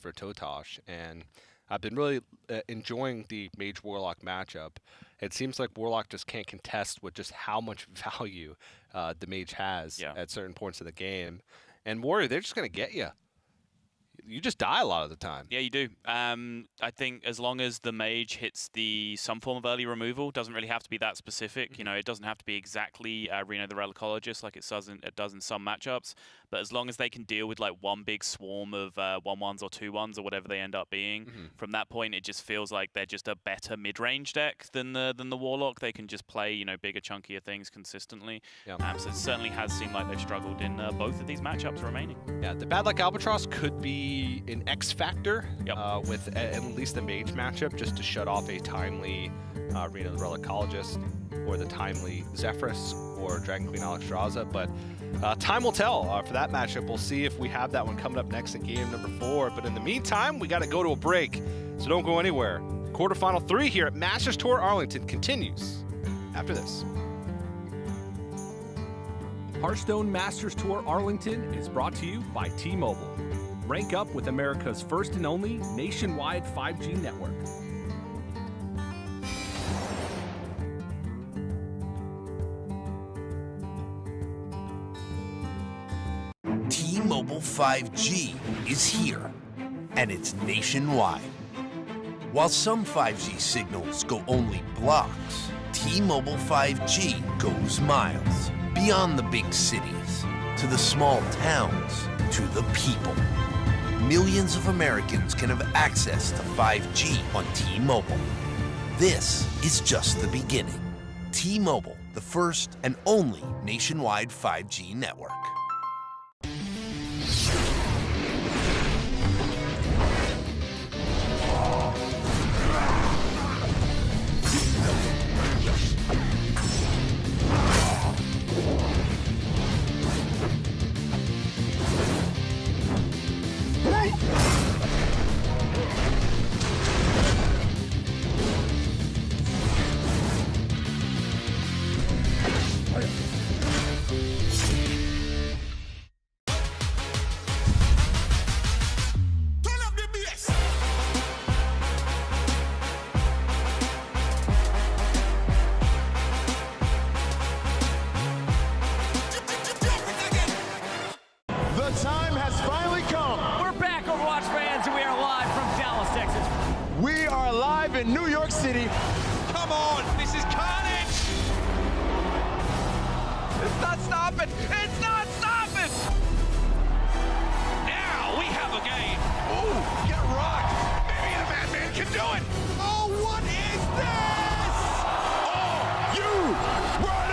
for Totosh, and I've been really enjoying the Mage Warlock matchup. It seems like Warlock just can't contest with just how much value the Mage has at certain points of the game, and Warrior, they're just gonna get you. You just die a lot of the time. Yeah, you do. I think as long as the Mage hits some form of early removal, doesn't really have to be that specific. You know, it doesn't have to be exactly Reno the Relicologist like it does in some matchups. But as long as they can deal with like one big swarm of 1/1s or 2/1s or whatever they end up being, from that point it just feels like they're just a better mid-range deck than the Warlock. They can just play, you know, bigger, chunkier things consistently. So it certainly has seemed like they've struggled in both of these matchups remaining. Yeah, the Bad Luck Albatross could be an X factor with at least the Mage matchup, just to shut off a timely Reno the Relicologist or the timely Zephyrus or Dragon Queen Alexstrasza, but time will tell for that matchup. We'll see if we have that one coming up next in game number 4, but in the meantime, we got to go to a break, so don't go anywhere. Quarterfinal 3 here at Masters Tour Arlington continues after this. Hearthstone Masters Tour Arlington is brought to you by T-Mobile. Rank up with America's first and only nationwide 5G network. T-Mobile 5G is here, and it's nationwide. While some 5G signals go only blocks, T-Mobile 5G goes miles, beyond the big cities, to the small towns, to the people. Millions of Americans can have access to 5G on T-Mobile. This is just the beginning. T-Mobile, the first and only nationwide 5G network. time has finally come. We're back, Overwatch fans, and we are live from Dallas, Texas. We are live in New York City. Come on, this is carnage! It's not stopping! It's not stopping! Now we have a game. Ooh, get rocked. Maybe the Madman can do it. Oh, what is this? Are you ready?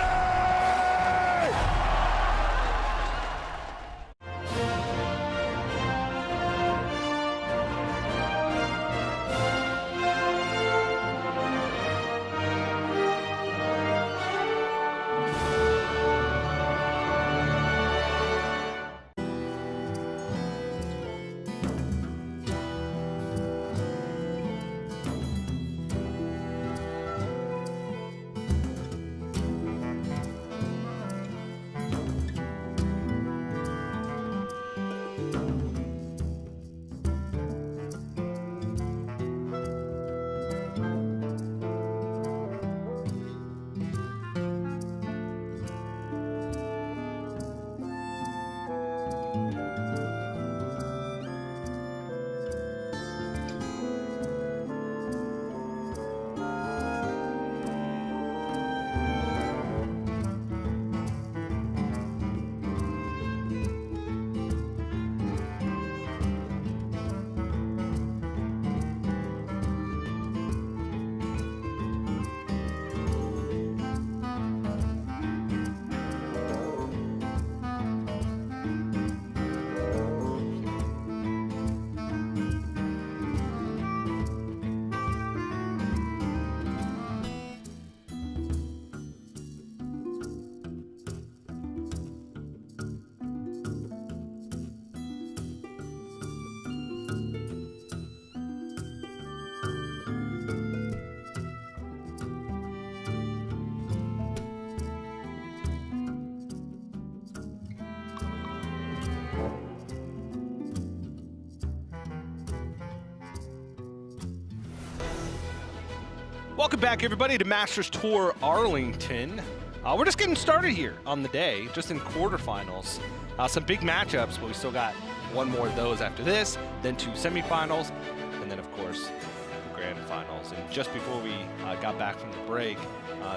Welcome back, everybody, to Masters Tour Arlington. We're just getting started here on the day, just in quarterfinals. Some big matchups, but we still got one more of those after this, then 2 semifinals, and then, of course, the grand finals. And just before we got back from the break,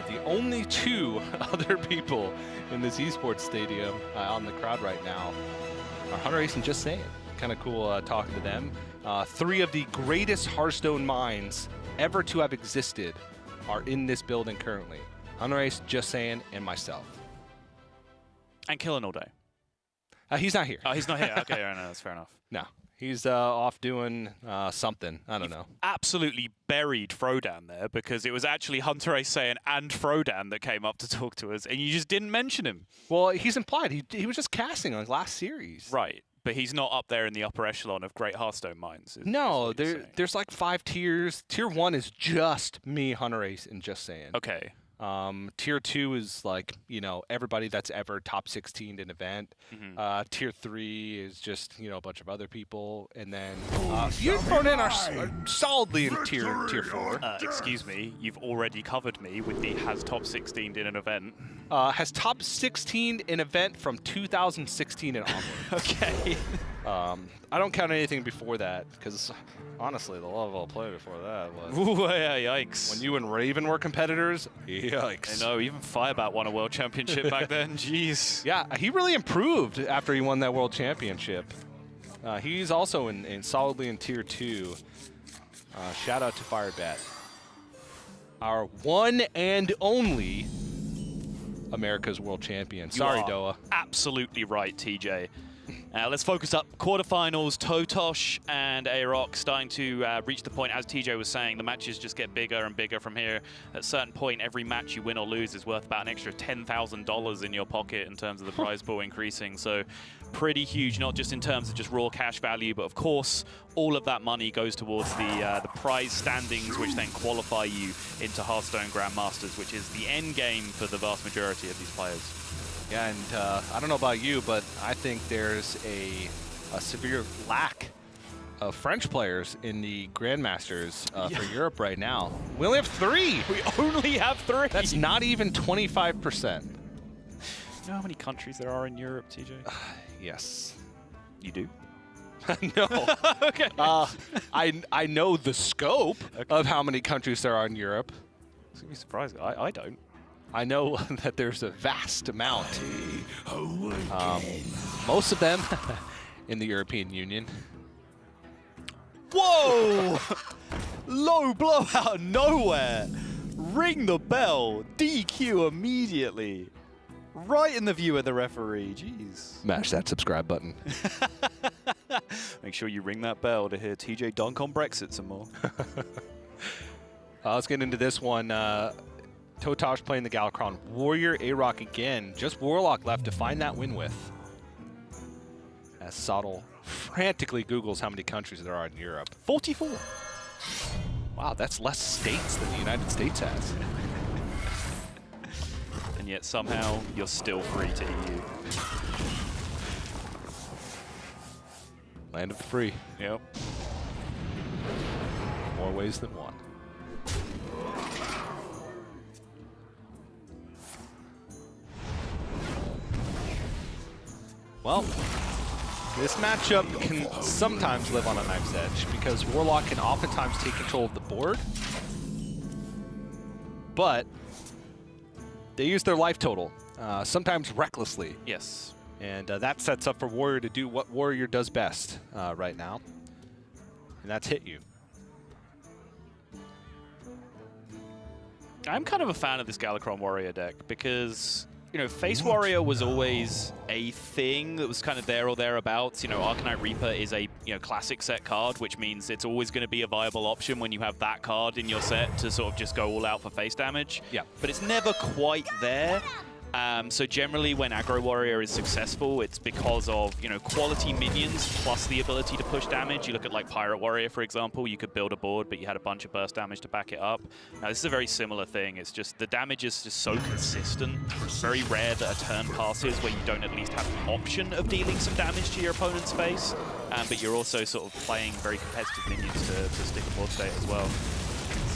the only 2 other people in this Esports stadium on the crowd right now are Hunter Ace and Just Saying. Kind of cool talking to them. 3 of the greatest Hearthstone minds ever to have existed are in this building currently. Hunter Ace, Just Saying, and myself. And killing all day. He's not here. Oh, he's not here. Okay, no, that's fair enough. No, he's off doing something. I don't know. Absolutely buried Frodan there because it was actually Hunter Ace Saying and Frodan that came up to talk to us, and you just didn't mention him. Well, he's implied. He was just casting on his last series. Right. But he's not up there in the upper echelon of great Hearthstone minds. No, there's like 5 tiers. Tier 1 is just me, Hunter Ace, and Just Saying. Okay. Tier 2 is like, you know, everybody that's ever top 16 in event. Tier 3 is just, you know, a bunch of other people. And then you and Frodan are solidly in tier 4. Excuse me, you've already covered me with the has top 16 in an event. Has top 16 in event from 2016 and onward. Okay. I don't count anything before that because honestly, the level of play before that was. Ooh, yeah, yikes. When you and Raven were competitors, yikes. I know, even Firebat won a world championship back then. Jeez. Yeah, he really improved after he won that world championship. He's also solidly in tier 2. Shout out to Firebat. Our one and only America's world champion. Sorry, Doa. Absolutely right, TJ. Let's focus up. Quarterfinals, totosh and AyRoK starting to reach the point, as TJ was saying, the matches just get bigger and bigger from here. At a certain point, every match you win or lose is worth about an extra $10,000 in your pocket in terms of the prize pool increasing. So pretty huge, not just in terms of just raw cash value, but of course, all of that money goes towards the prize standings, which then qualify you into Hearthstone Grandmasters, which is the end game for the vast majority of these players. Yeah, and I don't know about you, but I think there's a severe lack of French players in the Grandmasters for Europe right now. We only have 3. We only have 3. That's not even 25%. You know how many countries there are in Europe, TJ? Yes. You do? No. Okay. I know the scope of how many countries there are in Europe. It's gonna be surprising. I don't. I know that there's a vast amount. Most of them in the European Union. Whoa! Low blow out of nowhere. Ring the bell. DQ immediately. Right in the view of the referee. Jeez. Smash that subscribe button. Make sure you ring that bell to hear TJ dunk on Brexit some more. Let's get into this one. Totosh playing the Galakron. Warrior, AyRoK again. Just Warlock left to find that win with. As Sottle frantically Googles how many countries there are in Europe. 44. Wow, that's less states than the United States has. And yet somehow you're still free to EU. Land of the free. Yep. More ways than one. Well, this matchup can sometimes live on a knife's edge because Warlock can oftentimes take control of the board, but they use their life total, sometimes recklessly. Yes. And that sets up for Warrior to do what Warrior does best right now, and that's hit you. I'm kind of a fan of this Galakron Warrior deck because, you know, Face Warrior was always a thing that was kind of there or thereabouts. You know, Arcanite Reaper is a, you know, classic set card, which means it's always going to be a viable option when you have that card in your set to sort of just go all out for face damage. Yeah. But it's never quite there. So generally when Aggro Warrior is successful, it's because of, you know, quality minions plus the ability to push damage. You look at like Pirate Warrior, for example, you could build a board, but you had a bunch of burst damage to back it up. Now this is a very similar thing. It's just the damage is just so consistent. It's very rare that a turn passes where you don't at least have the option of dealing some damage to your opponent's face, but you're also sort of playing very competitive minions to stick a board state as well.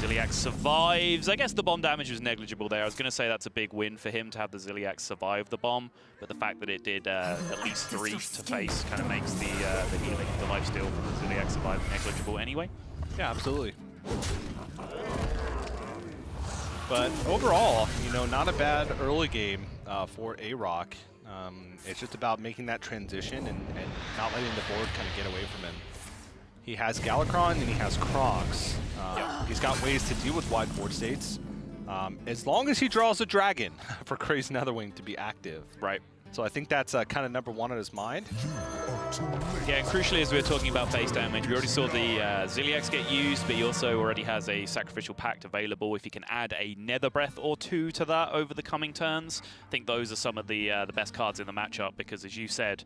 Ziliax survives. I guess the bomb damage was negligible there. I was going to say that's a big win for him to have the Ziliax survive the bomb, but the fact that it did at least 3 to face kind of makes the healing, the lifesteal from the Ziliax survive negligible anyway. Yeah, absolutely. But overall, you know, not a bad early game for AyRoK. It's just about making that transition and not letting the board kind of get away from him. He has Galakron and he has Krogs. He's got ways to deal with wide board states. As long as he draws a dragon for Crazy Netherwing to be active. Right. So I think that's kind of number one on his mind. Yeah, and crucially, as we were talking about face damage, we already saw the Ziliax get used, but he also already has a Sacrificial Pact available. If he can add a Nether Breath or 2 to that over the coming turns, I think those are some of the best cards in the matchup, because as you said,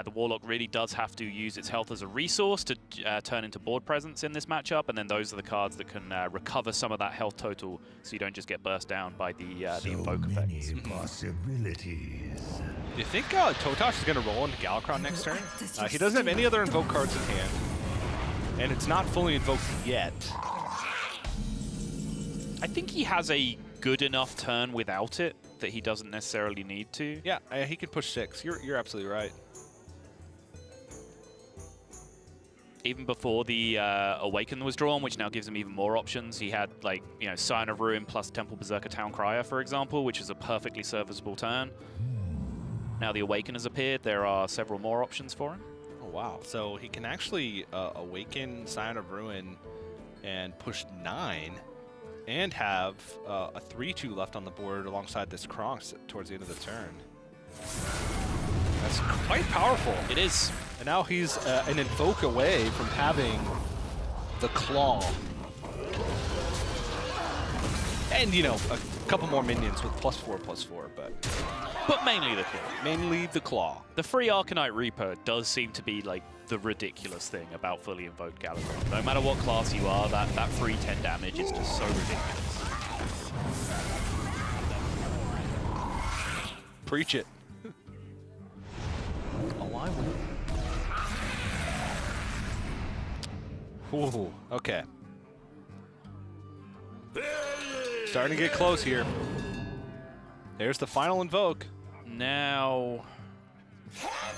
the Warlock really does have to use its health as a resource to turn into board presence in this matchup, and then those are the cards that can recover some of that health total so you don't just get burst down by the invoke effects. Possibilities. Do you think Totosh is going to roll into Galakron next turn? He doesn't have any other invoke cards in hand, and it's not fully invoked yet. I think he has a good enough turn without it that he doesn't necessarily need to. Yeah, he can push 6. You're absolutely right. Even before the Awaken was drawn, which now gives him even more options. He had, like, you know, Sign of Ruin plus Temple Berserker Town Crier, for example, which is a perfectly serviceable turn. Now the Awaken has appeared, there are several more options for him. Oh, wow. So he can actually Awaken, Sign of Ruin, and push 9, and have a 3-2 left on the board alongside this Kronk towards the end of the turn. That's quite powerful. It is. And now he's an invoke away from having the Claw. And, you know, a couple more minions with +4/+4, But mainly the Claw. mainly the Claw. The free Arcanite Reaper does seem to be, like, the ridiculous thing about fully invoked Galakron. No matter what class you are, that free 10 damage is just so ridiculous. Preach it. Oh, I will. Ooh, okay. Starting to get close here. There's the final invoke. Now,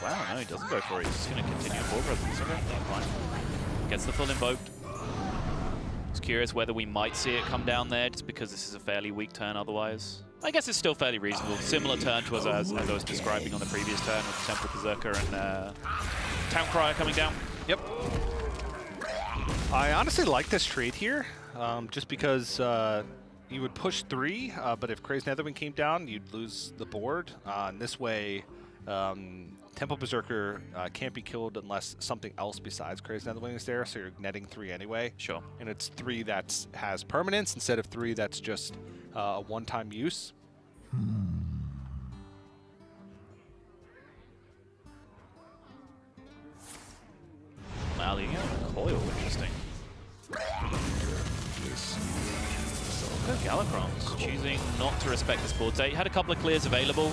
Wow, no, he doesn't go for it. He's just going to continue full presence. Okay, fine. Gets the full invoked. I was curious whether we might see it come down there, just because this is a fairly weak turn otherwise. I guess it's still fairly reasonable. Similar turn to as I was describing on the previous turn with Temple Berserker and Town Crier coming down. Yep. I honestly like this trade here, just because you would push 3, but if Crazed Netherwing came down, you'd lose the board. And this way, Temple Berserker can't be killed unless something else besides Crazed Netherwing is there, so you're netting 3 anyway. Sure. And it's 3 that has permanence instead of 3 that's just a one-time use. Wow, you got Coil, interesting. So Galakrons choosing not to respect this board state. Had a couple of clears available.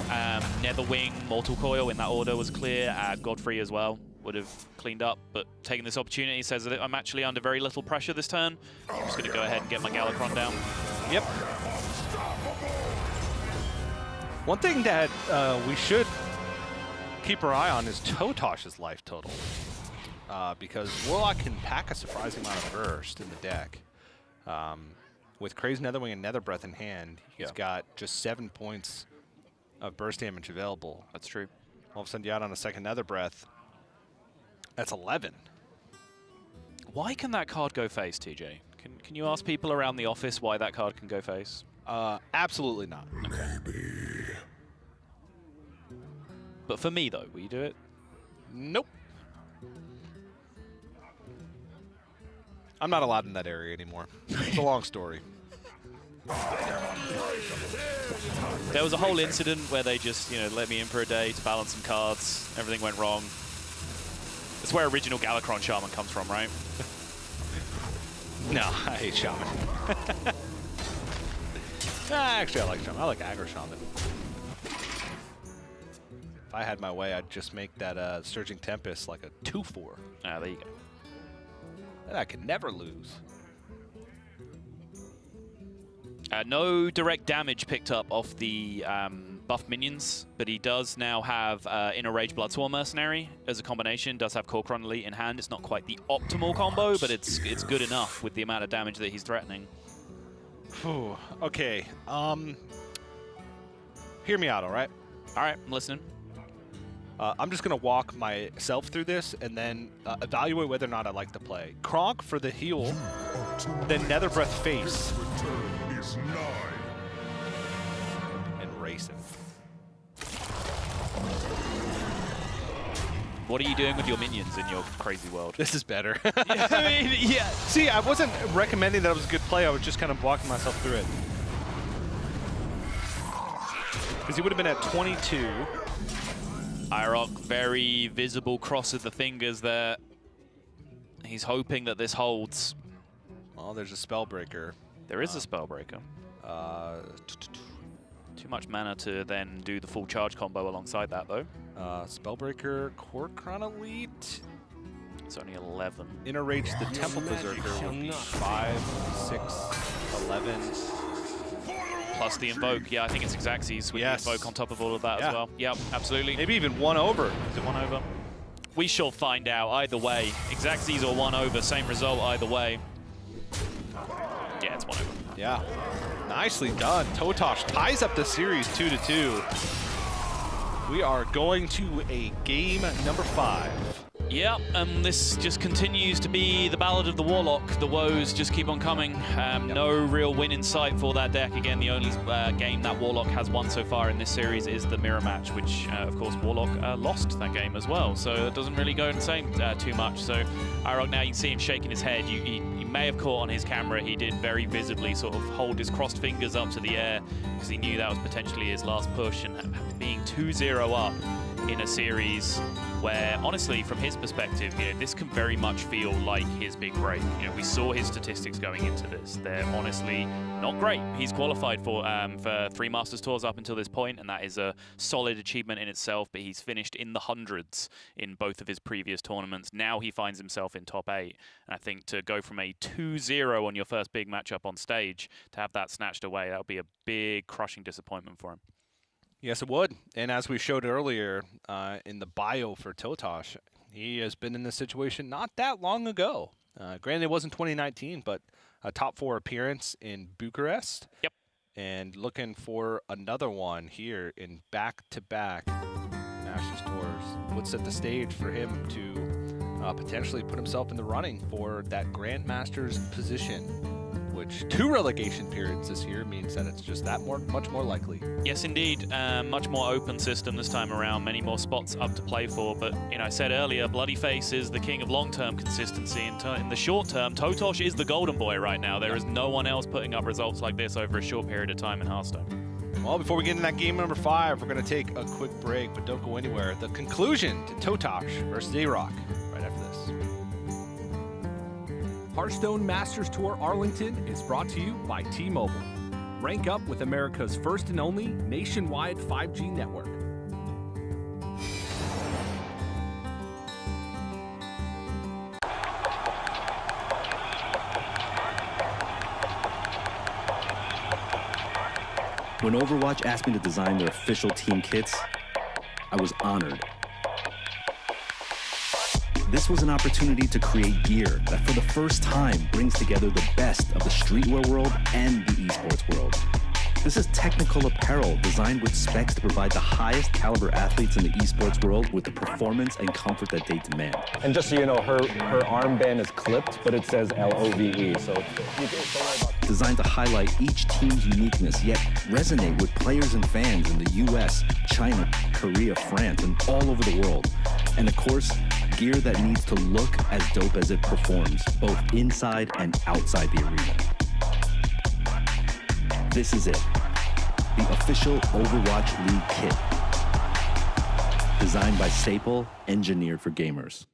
Netherwing, Mortal Coil in that order was clear. Godfrey as well would have cleaned up, but taking this opportunity says that I'm actually under very little pressure this turn. I'm just going to go ahead and get my Galakron down. Yep. One thing that we should keep our eye on is Totosh's life total. Because Warlock can pack a surprising amount of burst in the deck. With Crazed Netherwing and Nether Breath in hand, he's got just 7 points of burst damage available. That's true. All of a sudden, you out on a second Nether Breath. That's 11. Why can that card go face, TJ? Can you ask people around the office why that card can go face? Absolutely not. Maybe. But for me, though, will you do it? Nope. I'm not allowed in that area anymore. It's a long story. There was a whole incident where they just, let me in for a day to balance some cards. Everything went wrong. That's where original Galakron Shaman comes from, right? No, I hate Shaman. Actually, I like Shaman. I like Aggro Shaman. If I had my way, I'd just make that Surging Tempest like a 2/4. Ah, there you go. And I could never lose. No direct damage picked up off the buff minions, but he does now have Inner Rage Bloodsworn Mercenary as a combination. Does have Kor'kron Elite in hand. It's not quite the optimal combo, but it's good enough with the amount of damage that he's threatening. Whew. Okay. Hear me out, all right? All right, I'm listening. I'm just going to walk myself through this and then evaluate whether or not I like the play. Kronk for the heal, then Nether Breath face. Return is nigh. And race him. What are you doing with your minions in your crazy world? This is better. I mean, yeah. See, I wasn't recommending that it was a good play. I was just kind of walking myself through it. Because he would have been at 22. AyRoK, very visible cross of the fingers there. He's hoping that this holds. Oh, there's a Spellbreaker. There is a Spellbreaker. Too much mana to then do the full charge combo alongside that, though. Spellbreaker, Kor'kron Elite. It's only 11. Inner Rage the Temple Berserker would be 5, 6, 11. Plus the Invoke. Yeah, I think it's Xaxes with the Invoke on top of all of that as well. Yep, absolutely. Maybe even 1 over. Is it 1 over? We shall find out either way. Xaxes or 1 over, same result either way. Yeah, it's 1 over. Yeah. Nicely done. Totosh ties up the series 2-2. We are going to a game number 5. Yep, this just continues to be the Ballad of the Warlock. The woes just keep on coming. No real win in sight for that deck. Again, the only game that Warlock has won so far in this series is the Mirror Match, which, of course, Warlock lost that game as well. So it doesn't really go and say too much. So AyRoK, now you can see him shaking his head. You may have caught on his camera, he did very visibly sort of hold his crossed fingers up to the air because he knew that was potentially his last push, and being 2-0 up in a series where, honestly, from his perspective, this can very much feel like his big break. We saw his statistics going into this. They're honestly not great. He's qualified for 3 Masters Tours up until this point, and that is a solid achievement in itself, but he's finished in the hundreds in both of his previous tournaments. Now he finds himself in top 8, and I think to go from a 2-0 on your first big matchup on stage to have that snatched away, that would be a big crushing disappointment for him. Yes, it would. And as we showed earlier in the bio for totosh, he has been in this situation not that long ago. Granted, it wasn't 2019, but a top 4 appearance in Bucharest. Yep. And looking for another one here in back-to-back Masters Tours. Would set the stage for him to potentially put himself in the running for that Grandmaster's position, which 2 relegation periods this year means that it's just that much more likely. Yes, indeed. Much more open system this time around. Many more spots up to play for. But, you know, I said earlier, Bloodyface is the king of long-term consistency. In the short term, totosh is the golden boy right now. There is no one else putting up results like this over a short period of time in Hearthstone. Well, before we get into that game number 5, we're going to take a quick break, but don't go anywhere. The conclusion to totosh versus AyRoK right after this. Hearthstone Masters Tour Arlington is brought to you by T-Mobile. Rank up with America's first and only nationwide 5G network. When Overwatch asked me to design their official team kits, I was honored. This was an opportunity to create gear that for the first time brings together the best of the streetwear world and the esports world. This is technical apparel designed with specs to provide the highest caliber athletes in the esports world with the performance and comfort that they demand. And just so you know, her armband is clipped, but it says LOVE, so you don't worry about. Designed to highlight each team's uniqueness, yet resonate with players and fans in the US, China, Korea, France, and all over the world. And of course, gear that needs to look as dope as it performs, both inside and outside the arena. This is it, the official Overwatch League kit. Designed by Staple, engineered for gamers.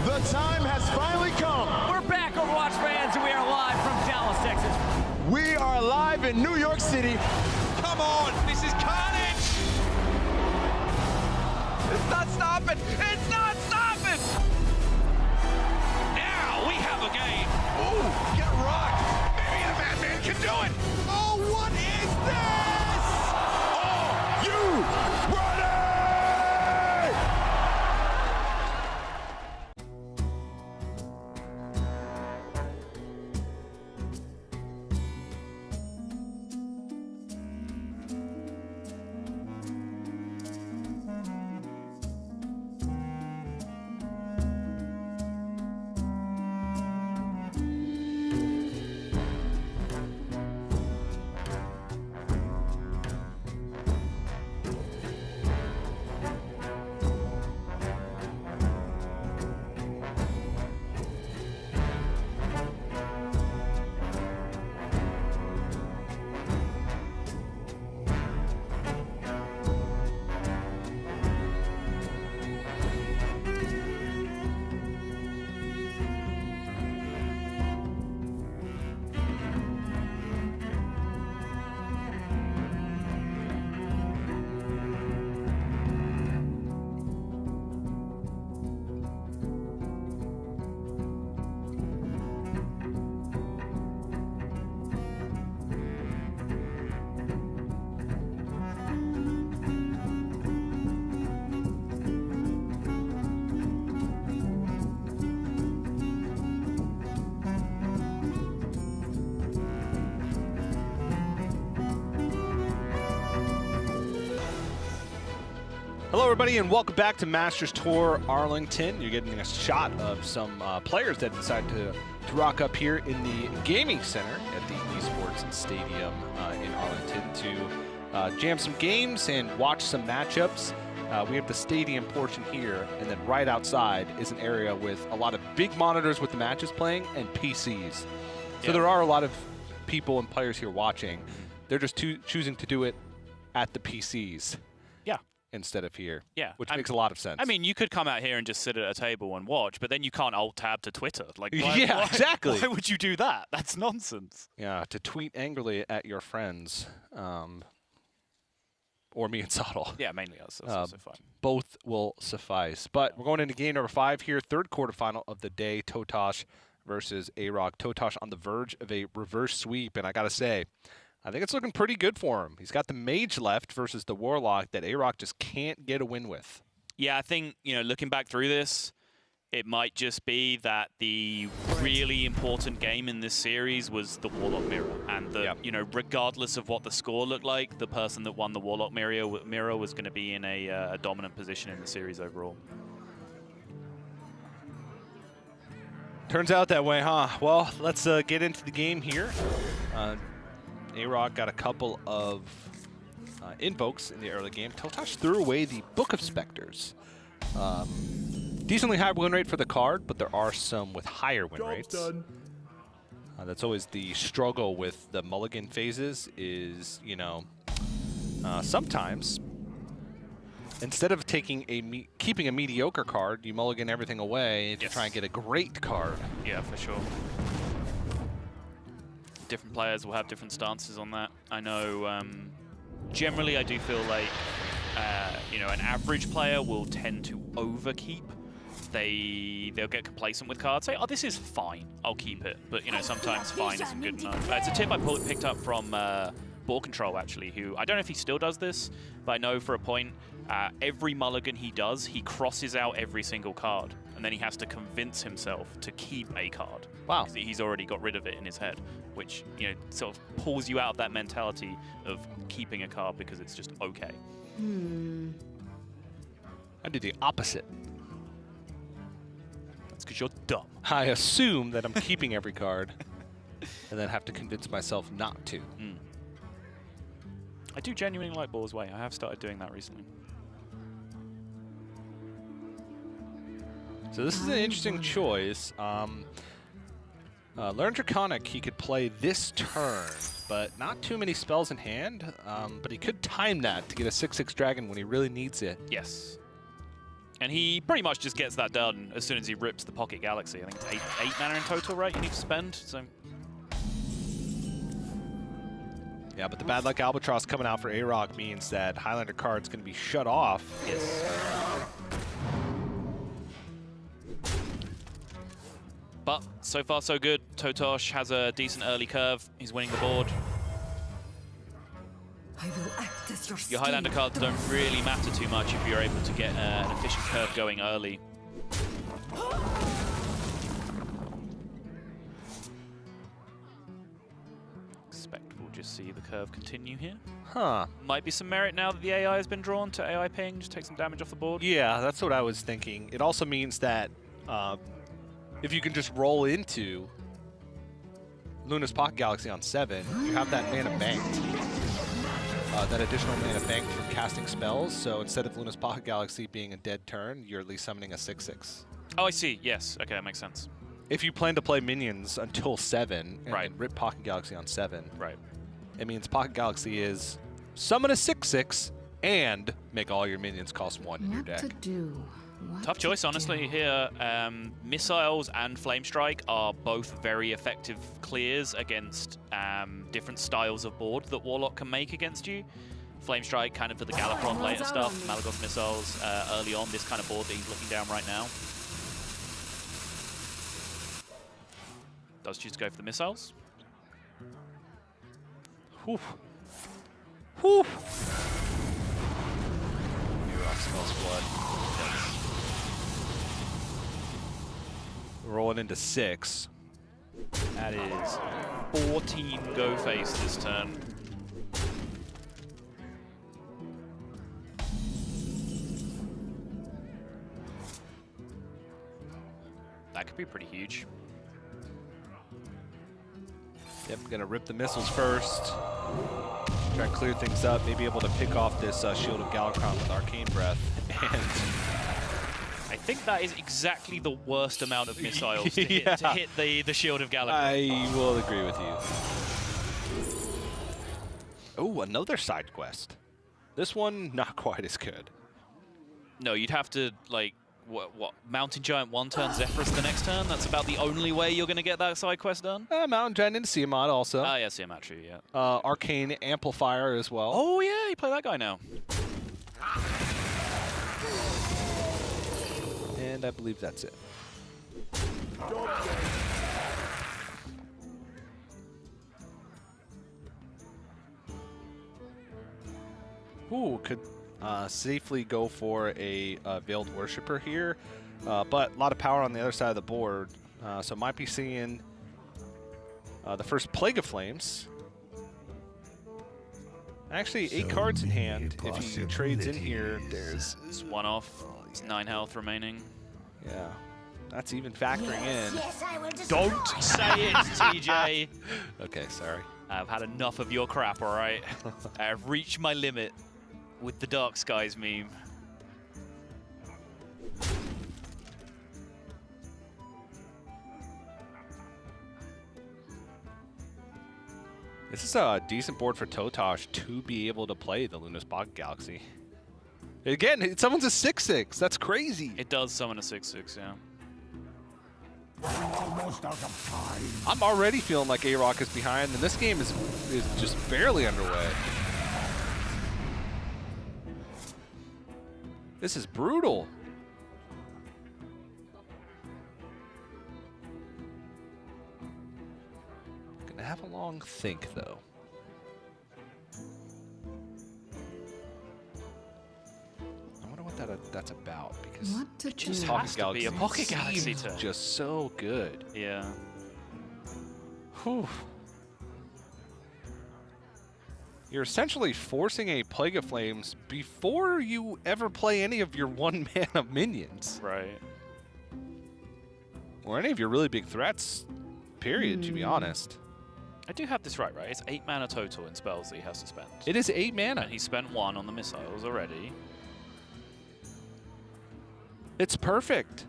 The time has finally come. We're back, Overwatch fans, and we are live from Dallas, Texas. We are live in New York City. Come on, this is carnage! It's not stopping! It's not stopping! Now we have a game. Ooh, get rocked. Maybe the Batman can do it. Oh, what is this? Oh, you ready? Hello, everybody, and welcome back to Masters Tour Arlington. You're getting a shot of some players that decided to rock up here in the gaming center at the Esports Stadium in Arlington to jam some games and watch some matchups. We have the stadium portion here, and then right outside is an area with a lot of big monitors with the matches playing and PCs. So there are a lot of people and players here watching. They're just choosing to do it at the PCs. Yeah. Instead of here. Yeah. Which makes a lot of sense. I mean, you could come out here and just sit at a table and watch, but then you can't alt-tab to Twitter. Like, yeah, exactly. Why would you do that? That's nonsense. Yeah, to tweet angrily at your friends. Or me and Sottle. Yeah, mainly us. That's also fine. Both will suffice. But we're going into game number 5 here. Third quarterfinal of the day. totosh versus AyRoK. totosh on the verge of a reverse sweep. And I got to say, I think it's looking pretty good for him. He's got the mage left versus the warlock that AyRoK just can't get a win with. Yeah, I think, looking back through this, it might just be that the really important game in this series was the Warlock Mirror. And, regardless of what the score looked like, the person that won the Warlock Mirror was going to be in a dominant position in the series overall. Turns out that way, huh? Well, let's get into the game here. AyRoK got a couple of invokes in the early game. totosh threw away the Book of Specters. Decently high win rate for the card, but there are some with higher win rates. That's always the struggle with the mulligan phases is, sometimes instead of keeping a mediocre card, you mulligan everything away to try and get a great card. Yeah, for sure. Different players will have different stances on that. I know, generally I do feel like, an average player will tend to overkeep. They'll get complacent with cards, say, oh, this is fine, I'll keep it. But, sometimes fine isn't good enough. It's a tip I picked up from Ball Control, actually, who, I don't know if he still does this, but I know for a point, every mulligan he does, he crosses out every single card. And then he has to convince himself to keep a card. Wow. Because he's already got rid of it in his head, which, sort of pulls you out of that mentality of keeping a card because it's just okay. I do the opposite. That's because you're dumb. I assume that I'm keeping every card and then have to convince myself not to. I do genuinely like Ball's Way. I have started doing that recently. So this is an interesting choice. Learn Draconic he could play this turn, but not too many spells in hand. But he could time that to get a 6/6 dragon when he really needs it. Yes. And he pretty much just gets that done as soon as he rips the Pocket Galaxy. I think it's 8 mana in total, right? You need to spend. So. Yeah, but the Bad Luck Albatross coming out for AyRoK means that Highlander card's going to be shut off. Yes. But so far so good. totosh has a decent early curve. He's winning the board. I will act as your Highlander cards don't really matter too much if you're able to get an efficient curve going early. Expect we'll just see the curve continue here. Huh. Might be some merit now that the AI has been drawn to AI ping, just take some damage off the board. Yeah, that's what I was thinking. It also means that if you can just roll into Luna's Pocket Galaxy on 7, you have that mana banked. That additional mana banked from casting spells, so instead of Luna's Pocket Galaxy being a dead turn, you're at least summoning a 6/6. Oh, I see. Yes. Okay, that makes sense. If you plan to play minions until 7 and right. rip Pocket Galaxy on 7, right, it means Pocket Galaxy is summon a 6/6 and make all your minions cost 1 in your deck. What to do? Tough choice, honestly, here. Missiles and Flame Strike are both very effective clears against different styles of board that Warlock can make against you. Flame Strike kind of for the Galakron later stuff, Malagoth Missiles early on, this kind of board that he's looking down right now. Does choose to go for the missiles. Whew. Whew. AyRoK smells blood. Rolling into 6. That is 14 go face this turn. That could be pretty huge. Yep, gonna rip the missiles first. Try to clear things up, maybe able to pick off this Shield of Galakrond with Arcane Breath. And I think that is exactly the worst amount of missiles to hit the Shield of Galakrond. I will agree with you. Oh, another side quest. This one, not quite as good. No, you'd have to, like, what Mountain Giant one turn, Zephyrus the next turn? That's about the only way you're going to get that side quest done? Mountain Giant into Tiamat also. Ah, yeah, Tiamat, true, yeah. Arcane Amplifier as well. Oh, yeah, you play that guy now. And I believe that's it. Ooh, could safely go for a Veiled Worshipper here, but a lot of power on the other side of the board, so might be seeing the first Plague of Flames. Actually, 8 cards in hand. If he trades in here, there's It's one off. It's 9 health remaining. yeah, that's even factoring in. Yes, I will destroy Don't say it, TJ. Okay, sorry. I've had enough of your crap, all right? I've reached my limit with the Dark Skies meme. This is a decent board for totosh to be able to play the Luna's Pocket Galaxy. Again, it summons a 6/6. That's crazy. It does summon a 6/6, yeah. Almost out of time. I'm already feeling like AyRoK is behind, and this game is just barely underway. This is brutal. Gonna have a long think, though. I wonder what that's about, because What to Just do? has to be a Pocket Galaxy seems turn. just so good. Yeah. Whew. You're essentially forcing a Plague of Flames before you ever play any of your 1-mana minions. Right. Or any of your really big threats, period, to be honest. I do have this right? It's 8 mana total in spells that he has to spend. It is 8 mana. And he spent 1 on the missiles already. It's perfect.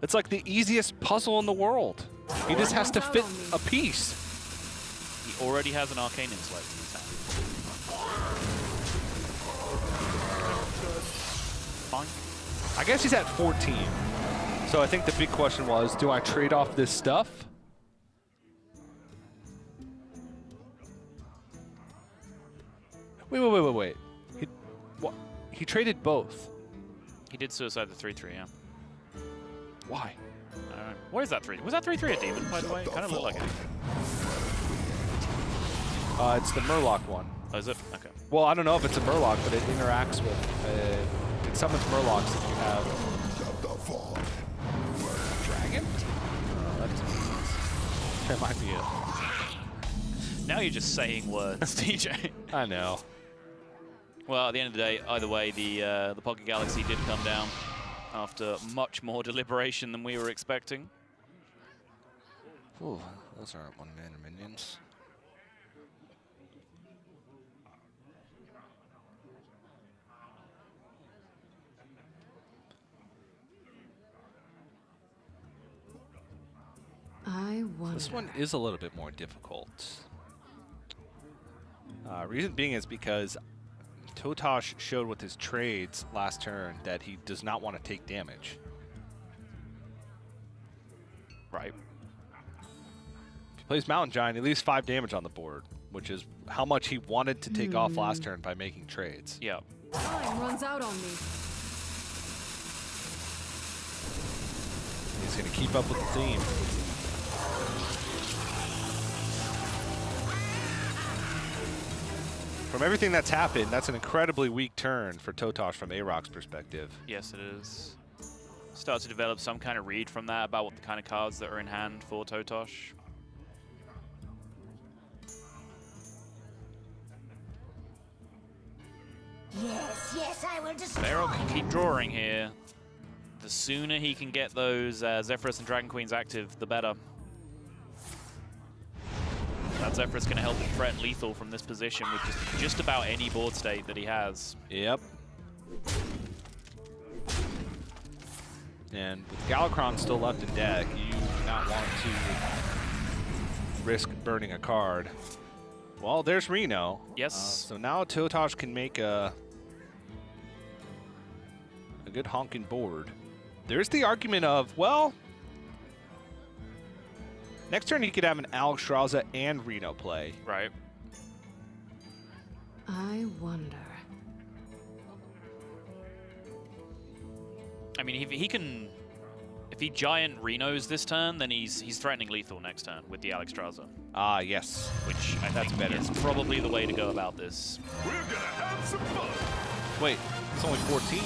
It's like the easiest puzzle in the world. He just has to fit a piece. He already has an Arcane Intellect in his hand. Fine. I guess he's at 14. So I think the big question was, do I trade off this stuff? Wait. He traded both. He did suicide the 3/3, yeah. Why? What is that 3? Was that 3/3 a demon, by the way? It kind of looked like it. It's the Murloc one. Oh, is it? Okay. Well, I don't know if it's a Murloc, but it interacts with... it summons Murlocs if you have... Dragon? That might be it. Now you're just saying words, TJ. I know. Well, at the end of the day, either way, the Pocket Galaxy did come down after much more deliberation than we were expecting. Ooh, those aren't 1-mana minions. I wonder. This one is a little bit more difficult. Reason being is because totosh showed with his trades last turn that he does not want to take damage. Right. If he plays Mountain Giant, he leaves 5 damage on the board, which is how much he wanted to take off last turn by making trades. Yeah. Time runs out on me. He's going to keep up with the theme. From everything that's happened, that's an incredibly weak turn for totosh from AyRoK's perspective. Yes, it is. Start to develop some kind of read from that about what the kind of cards that are in hand for totosh. Yes, I will destroy AyRoK can keep drawing here. The sooner he can get those Zephyrus and Dragon Queens active, the better. That Zephyrus can help him threaten lethal from this position with just about any board state that he has. Yep. And with Galakrond still left in deck, you do not want to risk burning a card. Well, there's Reno. Yes. So now totosh can make a good honking board. There's the argument of, well, next turn he could have an Alexstrasza and Reno play. Right. I wonder. I mean, if he giant Renos this turn, then he's threatening lethal next turn with the Alexstrasza. Ah, yes. Which I think better. is probably the way to go about this. We're gonna have some fun. Wait, it's only 14.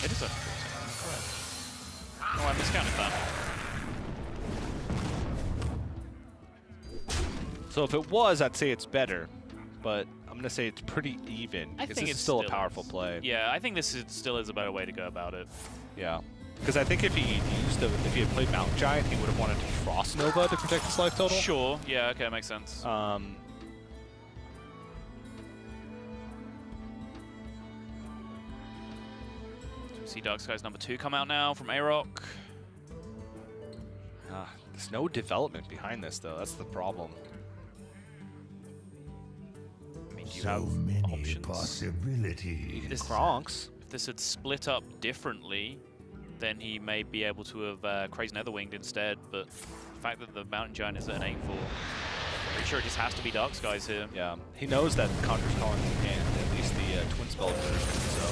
It is only 14. Oh, I miscounted that. So if it was, I'd say it's better, but I'm gonna say it's pretty even. I think it's still a powerful play. Yeah, I think this still is a better way to go about it. Yeah, because I think if he had played Mountain Giant, he would have wanted to Frost Nova to protect his life total. Sure. Yeah. Okay, makes sense. So we see Dark Skies #2 come out now from AyRoK. there's no development behind this, though. That's the problem. I mean, do you So have many options? possibilities. This Kronks. If this had split up differently, then he may be able to have Crazed Netherwinged instead, but the fact that the Mountain Giant is at an 8-4, pretty sure it just has to be Dark Skies here. Yeah, he knows that Conjurer's Calling in hand, at least the Twin Spell version, so.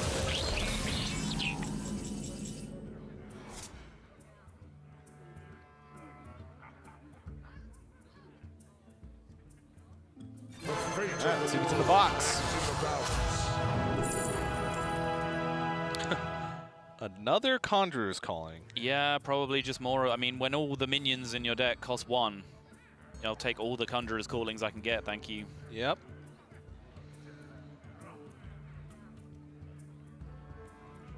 Alright, let's see what's in the box. Another Conjurer's Calling. Yeah, probably just more. I mean, when all the minions in your deck cost 1, I'll take all the Conjurer's Callings I can get, thank you. Yep.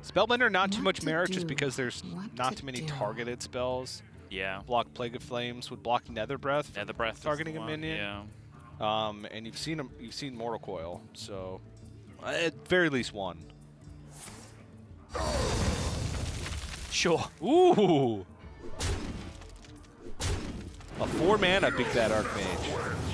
Spellbender, not too much merit just because there's not too many targeted spells. Yeah. Block Plague of Flames would block Nether Breath. Nether Breath targeting a one, minion. Yeah. And you've seen Mortal Coil, so at very least one. Sure. Ooh. A 4-mana Big Bad Archmage.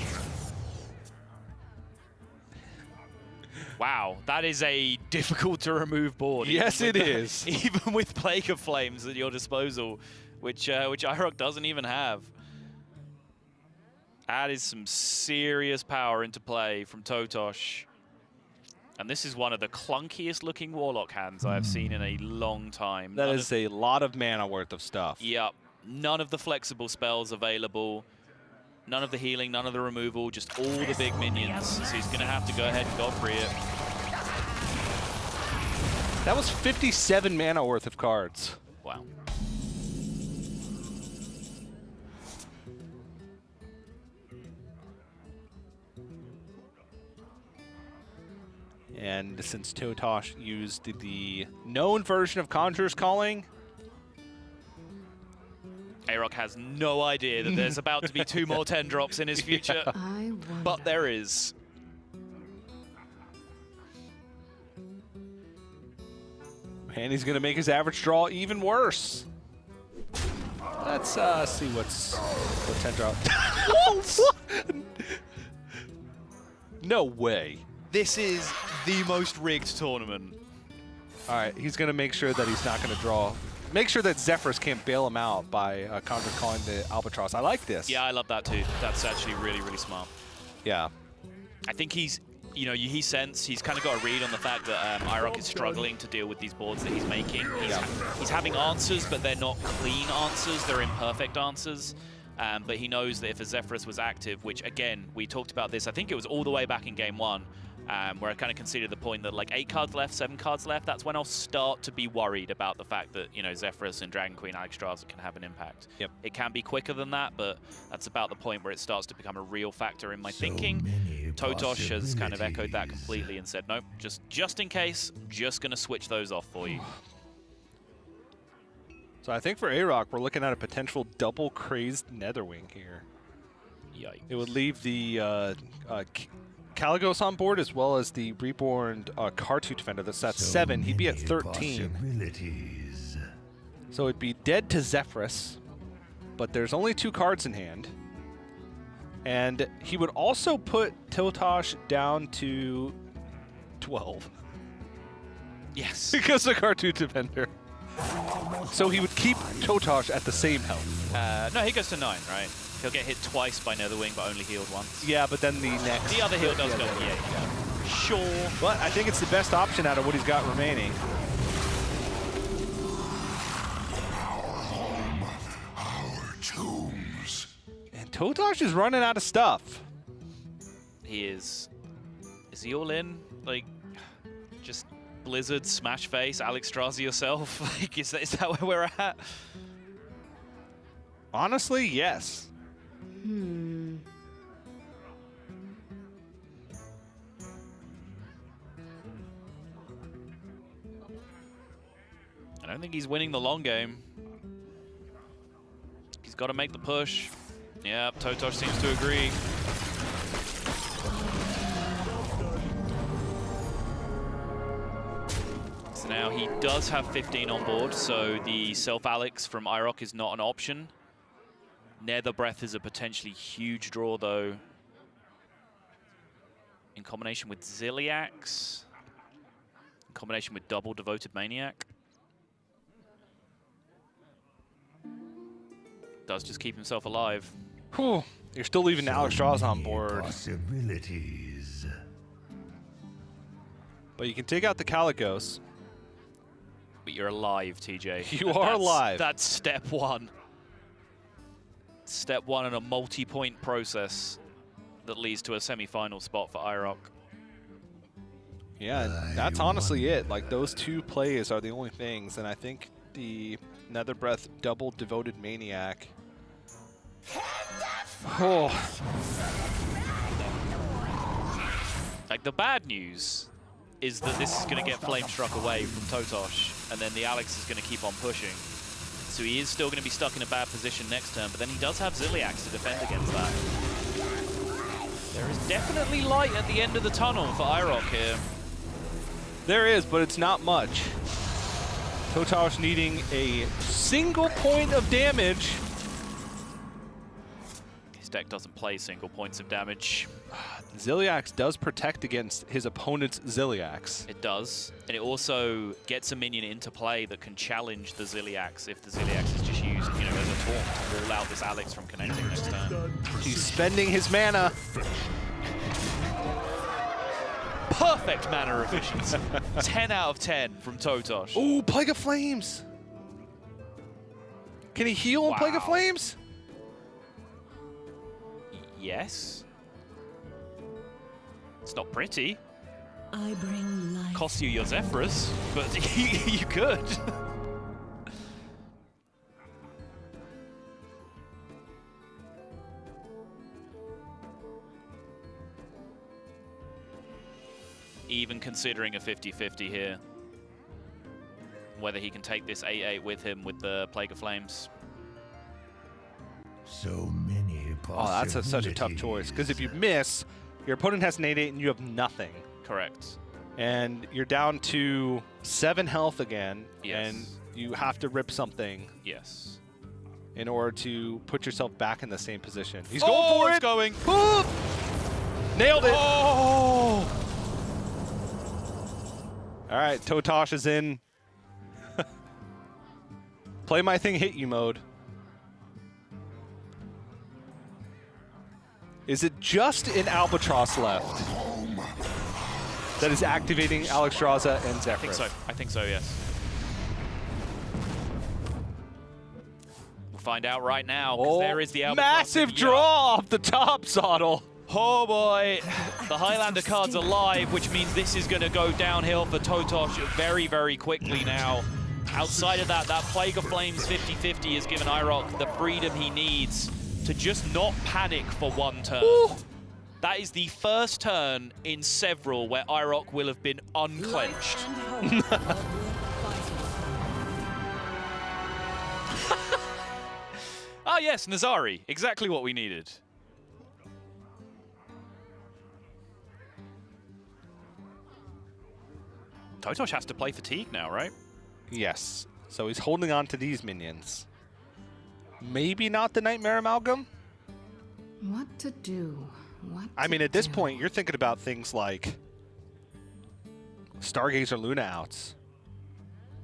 Wow, that is a difficult to remove board. Yes, it is. Even with Plague of Flames at your disposal, which AyRoK doesn't even have. That is some serious power into play from totosh. And this is one of the clunkiest looking Warlock hands I've seen in a long time. That is a lot of mana worth of stuff. Yep. None of the flexible spells available. None of the healing, none of the removal, just all the big minions. So he's going to have to go ahead and Godfrey it. That was 57 mana worth of cards. Wow. And since totosh used the known version of Conjurer's Calling, AyRoK has no idea that there's about to be 2 more 10 drops in his future, but there is. and he's going to make his average draw even worse. Let's see what 10 drop. No way. This is the most rigged tournament. All right, he's going to make sure that he's not going to draw. Make sure that Zephyrus can't bail him out by Conjure calling the Albatross. I like this. Yeah, I love that too. That's actually really, really smart. Yeah. I think he's, you know, he's kind of got a read on the fact that AyRoK is struggling to deal with these boards that he's making. He's having answers, but they're not clean answers. They're imperfect answers. But he knows that if a Zephyrus was active, which again, we talked about this, I think it was all the way back in game 1, where I kind of conceded the point that like 8 cards left, 7 cards left, that's when I'll start to be worried about the fact that, you know, Zephyrus and Dragon Queen Alexstrasza can have an impact. Yep. It can be quicker than that, but that's about the point where it starts to become a real factor in my thinking. totosh has kind of echoed that completely and said, nope, just in case, I'm just going to switch those off for you. So I think for AyRoK, we're looking at a potential double Crazed Netherwing here. Yikes. It would leave the Caligos on board as well as the Reborn Cartu Defender. That's at 7. He'd be at 13. So it'd be dead to Zephyrus, but there's only 2 cards in hand. And he would also put totosh down to 12. Yes. Because of Cartu Defender. So he would keep totosh at the same health. No, he goes to 9, right? He'll get hit twice by Netherwing, but only healed once. Yeah, but then the next... The other heal does go, yeah. Sure. But I think it's the best option out of what he's got remaining. Our tombs. And totosh is running out of stuff. He is. Is he all in? Like, just Blizzard, Smash Face, Alex Strazi yourself? Like, is that where we're at? Honestly, yes. I don't think he's winning the long game. He's got to make the push. Yeah, totosh seems to agree. So now he does have 15 on board, so the self-Alex from AyRoK is not an option. Nether Breath is a potentially huge draw, though. In combination with Ziliax. In combination with double Devoted Maniac. Does just keep himself alive. Whew. You're still leaving Alex Straws on board. Possibilities. But you can take out the Caligos. But you're alive, TJ. You are alive. That's step 1. Step 1 in a multi-point process that leads to a semi-final spot for AyRoK. Yeah, that's honestly it. Like, those 2 plays are the only things, and I think the Nether Breath double Devoted Maniac. Oh. Like, the bad news is that this is going to get flame struck away from totosh, and then the Alex is going to keep on pushing. So he is still going to be stuck in a bad position next turn, but then he does have Ziliax to defend against that. There is definitely light at the end of the tunnel for AyRoK here. There is, but it's not much. totosh needing a single point of damage. His deck doesn't play single points of damage. Ziliax does protect against his opponent's Ziliax. It does, and it also gets a minion into play that can challenge the Ziliax if the Ziliax is just used, you know, as a taunt to rule out this Alex from connecting next turn. He's spending his mana. Perfect mana efficiency. 10 out of 10 from totosh. Ooh, Plague of Flames. Can he heal on Plague of Flames? Yes. It's not pretty. I bring life. Costs you your Zephyrus, but you could. Even considering a 50-50 here. Whether he can take this 8-8 with him with the Plague of Flames. So many possibilities. Oh, that's such a tough choice. Because if you miss, your opponent has an 8-8 and you have nothing. Correct. And you're down to 7 health again. Yes. And you have to rip something. Yes. In order to put yourself back in the same position. He's going for it. Going. Boop! Nailed it. Oh! All right, totosh is in. Play my thing, hit you mode. Is it just an Albatross left that is activating Alexstrasza and Zephyrus? I think so. I think so, yes. We'll find out right now, because there is the Albatross. Massive draw off the top, Zottle. Oh boy, the Highlander card's alive, which means this is going to go downhill for totosh very, very quickly now. Outside of that, that Plague of Flames 50-50 has given AyRoK the freedom he needs to just not panic for one turn. Ooh. That is the first turn in several where AyRoK will have been unclenched. Ah yes, Nazari, exactly what we needed. totosh has to play fatigue now, right? Yes. So he's holding on to these minions. Maybe not the Nightmare Amalgam? What to do? I mean, at this point, you're thinking about things like Stargazer Luna outs.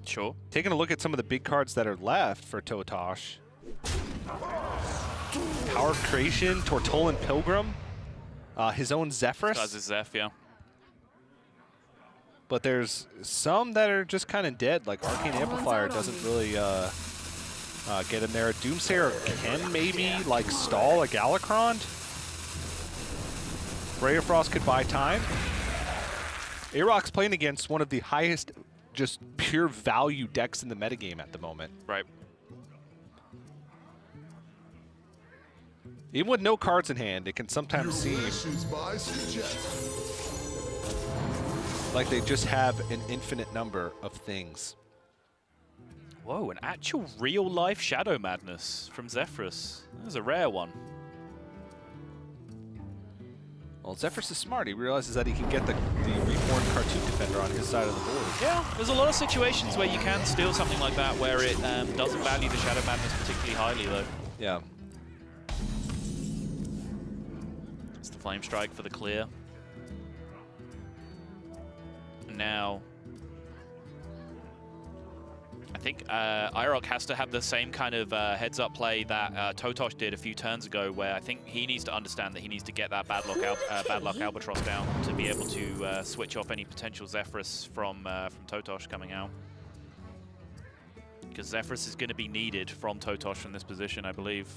Sure. Taking a look at some of the big cards that are left for totosh. Power of Creation, Tortolan Pilgrim, his own Zephyrus. This guy's a Zeph, yeah. But there's some that are just kind of dead, like Arcane Amplifier doesn't really get in there. Doomsayer can maybe like stall a Galakron. Ray of Frost could buy time. AyRoK's playing against one of the highest just pure value decks in the metagame at the moment. Right. Even with no cards in hand, it can sometimes seem like they just have an infinite number of things. Whoa, an actual real-life Shadow Madness from Zephyrus. That was a rare one. Well, Zephyrus is smart. He realizes that he can get the Reborn Cartoon Defender on his side of the board. Yeah, there's a lot of situations where you can steal something like that where it doesn't value the Shadow Madness particularly highly, though. Yeah. It's the Flame Strike for the clear. And now, I think AyRoK has to have the same kind of heads-up play that totosh did a few turns ago, where I think he needs to understand that he needs to get that Bad Luck Albatross down to be able to switch off any potential Zephyrus from totosh coming out. Because Zephyrus is going to be needed from totosh from this position, I believe.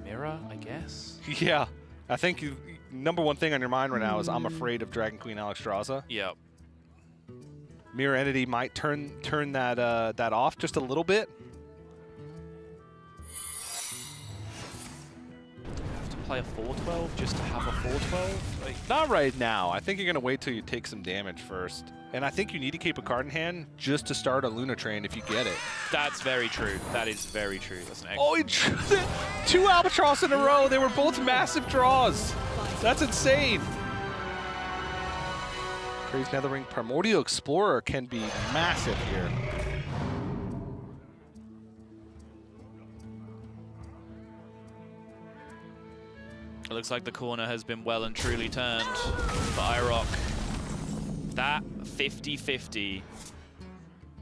Mirror, I guess? Yeah. I think number one thing on your mind right now is I'm afraid of Dragon Queen Alexstrasza. Yep. Mirror Entity might turn that that off just a little bit. Have to play a 4-12 just to have a 4-12? Like, not right now. I think you're going to wait till you take some damage first. And I think you need to keep a card in hand just to start a Luna Train if you get it. That's very true. That is very true. That's an oh, he drew 2 Albatross in a row. They were both massive draws. That's insane. Crazy Netherring Primordial Explorer can be massive here. It looks like the corner has been well and truly turned for AyRoK. That 50-50.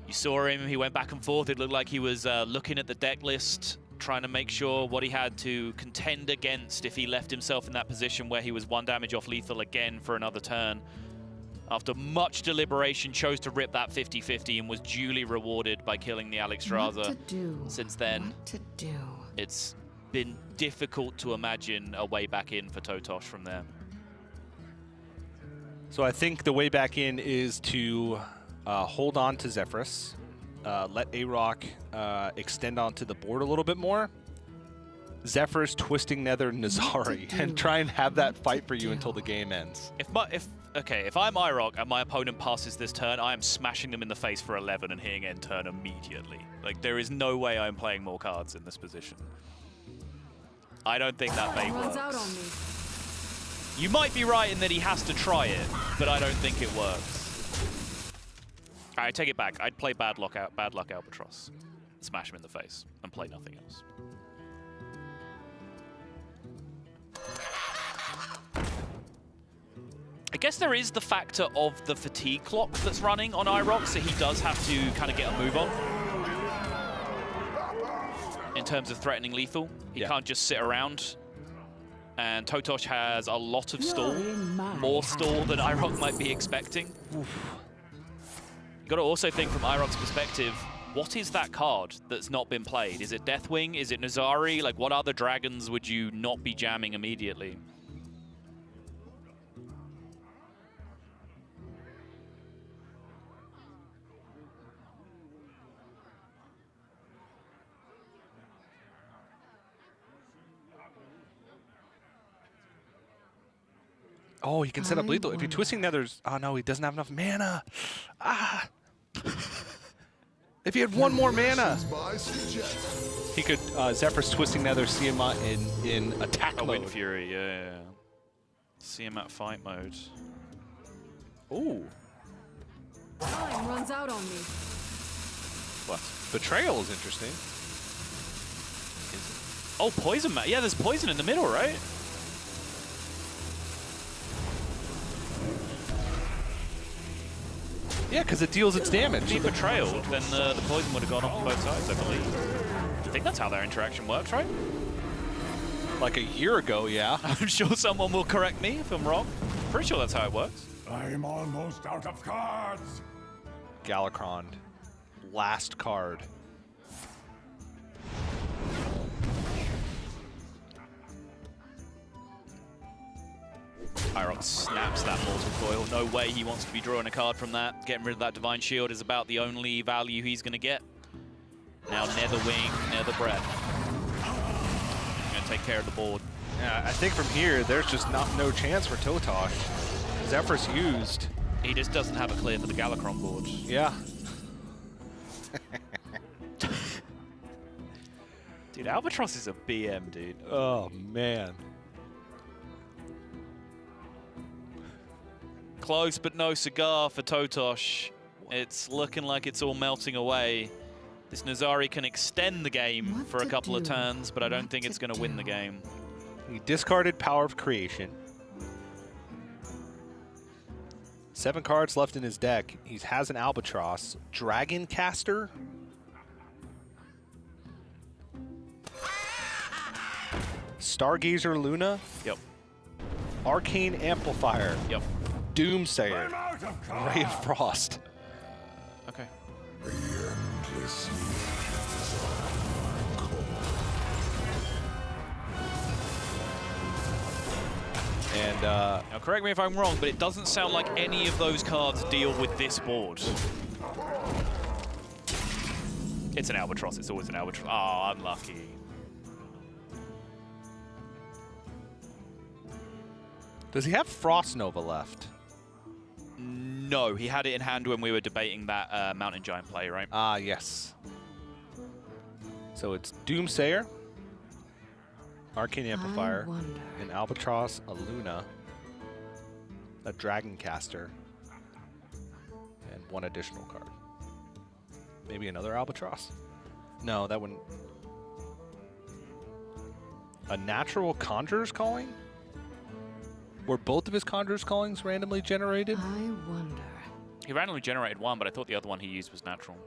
You saw him, he went back and forth. It looked like he was looking at the deck list, trying to make sure what he had to contend against if he left himself in that position where he was 1 damage off lethal again for another turn. After much deliberation, chose to rip that 50-50 and was duly rewarded by killing the Alexstrasza. Since then, it's been difficult to imagine a way back in for totosh from there. So I think the way back in is to hold on to Zephyrus, let AyRoK extend onto the board a little bit more. Zephyrus, Twisting Nether, Nazari, and try and have that fight for you until the game ends. If I'm AyRoK and my opponent passes this turn, I am smashing them in the face for 11 and hitting end turn immediately. Like, there is no way I'm playing more cards in this position. I don't think that bait works. You might be right in that he has to try it, but I don't think it works. All right, take it back. I'd play Bad Luck Albatross, smash him in the face, and play nothing else. I guess there is the factor of the fatigue clock that's running on AyRoK, so he does have to kind of get a move on. In terms of threatening lethal, he can't just sit around. And totosh has a lot of stall, more stall than AyRoK might be expecting. You've got to also think from AyRoK's perspective, what is that card that's not been played? Is it Deathwing? Is it Nazari? Like, what other dragons would you not be jamming immediately? Oh, he can set up lethal. If you're Twisting Nethers, oh no, he doesn't have enough mana. Ah. If he had 1 more mana, he could Zephyrus Twisting Nether, see him in attack mode. Wind Fury, yeah. See him at fight mode. Ooh. Time runs out on me. What? Betrayal is interesting. Oh, poison man. Yeah, there's poison in the middle, right? Yeah, because it deals its damage. If he betrayaled, then the poison would have gone off on both sides, I believe. I think that's how their interaction works, right? Like a year ago, yeah. I'm sure someone will correct me if I'm wrong. Pretty sure that's how it works. I'm almost out of cards. Galakron. Last card. AyRoK snaps that Mortal Coil. No way he wants to be drawing a card from that. Getting rid of that Divine Shield is about the only value he's going to get. Now Nether Wing, Nether Breath. Going to take care of the board. Yeah, I think from here, there's just no chance for totosh. Zephyrus used. He just doesn't have a clear for the Galakron board. Yeah. Dude, Albatross is a BM, dude. Oh, man. Close, but no cigar for totosh. It's looking like it's all melting away. This Nazari can extend the game for a couple of turns, but I don't think it's going to win the game. He discarded Power of Creation. 7 cards left in his deck. He has an Albatross. Dragon Caster. Stargazer Luna. Yep. Arcane Amplifier. Yep. Doomsayer. Ray of Frost. Okay. And now correct me if I'm wrong, but it doesn't sound like any of those cards deal with this board. It's an Albatross. It's always an Albatross. Oh, unlucky. Does he have Frost Nova left? No, he had it in hand when we were debating that Mountain Giant play, right? Ah, yes. So it's Doomsayer, Arcane Amplifier, an Albatross, a Luna, a Dragon Caster, and 1 additional card. Maybe another Albatross? No, that wouldn't. A natural Conjurer's Calling? Were both of his Conjurer's Callings randomly generated? I wonder. He randomly generated one, but I thought the other one he used was natural.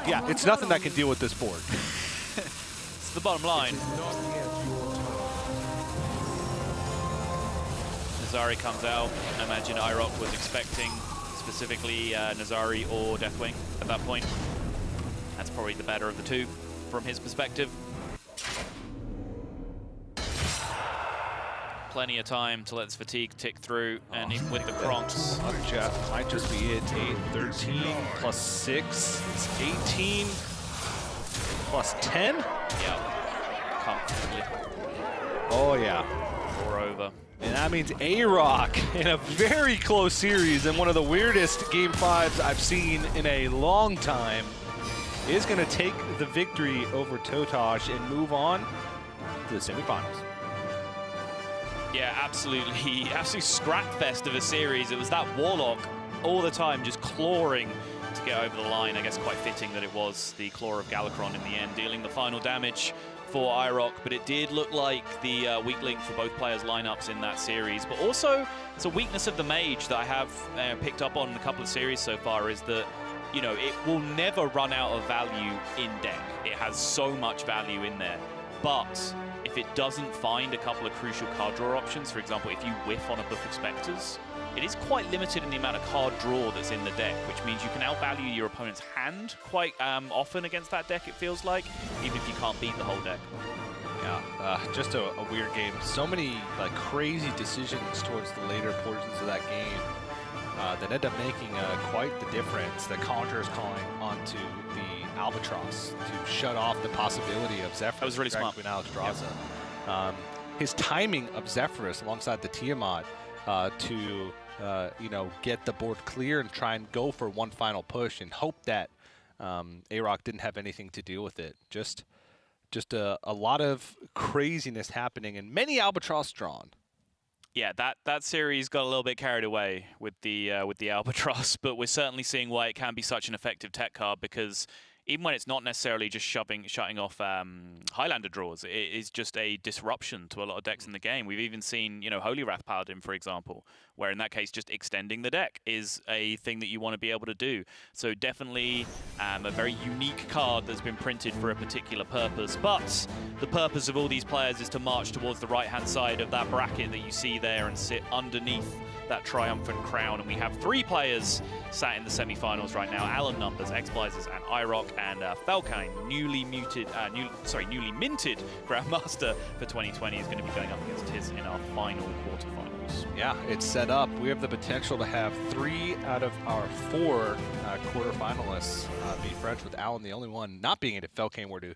Yeah, it's nothing that can deal with this board. It's the bottom line. Nazari comes out. I imagine AyRoK was expecting specifically Nazari or Deathwing at that point. That's probably the better of the two from his perspective. Plenty of time to let this fatigue tick through, and even with the Kronks. Might just be it. 8, 13 plus 6 is 18 plus 10? Yeah, comfortably. Oh, yeah. 4 over. And that means AyRoK in a very close series and one of the weirdest Game 5s I've seen in a long time is going to take the victory over totosh and move on to the semifinals. Yeah, absolutely. Absolute scrap fest of a series. It was that Warlock all the time just clawing to get over the line. I guess quite fitting that it was the claw of Galakron in the end, dealing the final damage for AyRoK, but it did look like the weak link for both players' lineups in that series. But also, it's a weakness of the Mage that I have picked up on in a couple of series so far, is that, you know, it will never run out of value in deck. It has so much value in there. But if it doesn't find a couple of crucial card draw options, for example, if you whiff on a Book of Spectres, it is quite limited in the amount of card draw that's in the deck, which means you can outvalue your opponent's hand quite often against that deck, it feels like, even if you can't beat the whole deck. Yeah, just a weird game. So many like crazy decisions towards the later portions of that game that end up making quite the difference. The Conjurer's Calling onto the Albatross to shut off the possibility of Zephyrus. That was really smart. Albatross. Yep. His timing of Zephyrus alongside the Tiamat to you know, get the board clear and try and go for one final push and hope that AyRoK didn't have anything to do with it. Just a lot of craziness happening and many albatross drawn. Yeah, that series got a little bit carried away with the albatross, but we're certainly seeing why it can be such an effective tech card, because even when it's not necessarily just shutting off Highlander draws, it is just a disruption to a lot of decks in the game. We've even seen, Holy Wrath Paladin, for example, where in that case just extending the deck is a thing that you want to be able to do. So definitely a very unique card that's been printed for a particular purpose. But the purpose of all these players is to march towards the right-hand side of that bracket that you see there and sit underneath that triumphant crown. And we have 3 players sat in the semi-finals right now: Alan Numbers, X-Blizers, and AyRoK, and Falcine, newly minted Grandmaster for 2020, is going to be going up against Tiz in our final quarterfinals. Yeah, it's set up. We have the potential to have 3 out of our 4 quarterfinalists be friends with Alan, the only one not being it if Falcine were to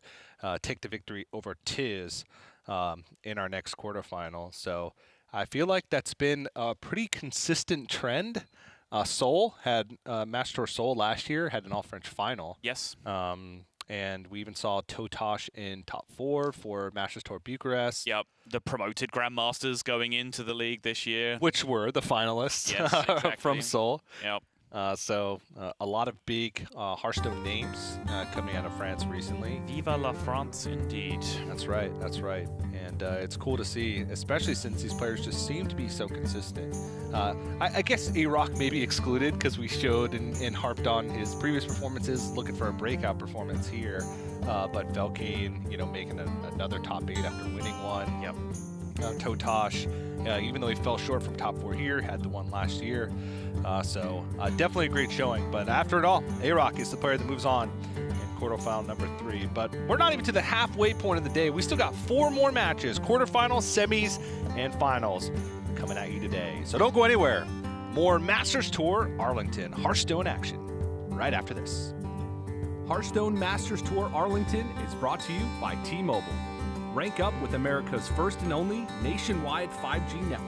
take the victory over Tiz in our next quarterfinal. So I feel like that's been a pretty consistent trend. Seoul had Masters Tour Seoul last year, had an all-French final. Yes. And we even saw Totosh in top 4 for Masters Tour Bucharest. Yep, the promoted Grandmasters going into the league this year. Which were the finalists exactly. from Seoul. Yep. So a lot of big Hearthstone names coming out of France recently. Viva la France, indeed. That's right, that's right. And it's cool to see, especially since these players just seem to be so consistent. I guess AyRoK may be excluded because we showed and harped on his previous performances, looking for a breakout performance here. But Falcine, making another top 8 after winning one. Yep. Totosh, even though he fell short from top 4 here, had the one last year. So definitely a great showing. But after it all, AyRoK is the player that moves on in quarterfinal number 3. But we're not even to the halfway point of the day. We still got 4 more matches: quarterfinals, semis, and finals coming at you today. So don't go anywhere. More Masters Tour Arlington Hearthstone action right after this. Hearthstone Masters Tour Arlington is brought to you by T-Mobile. Rank up with America's first and only nationwide 5G network.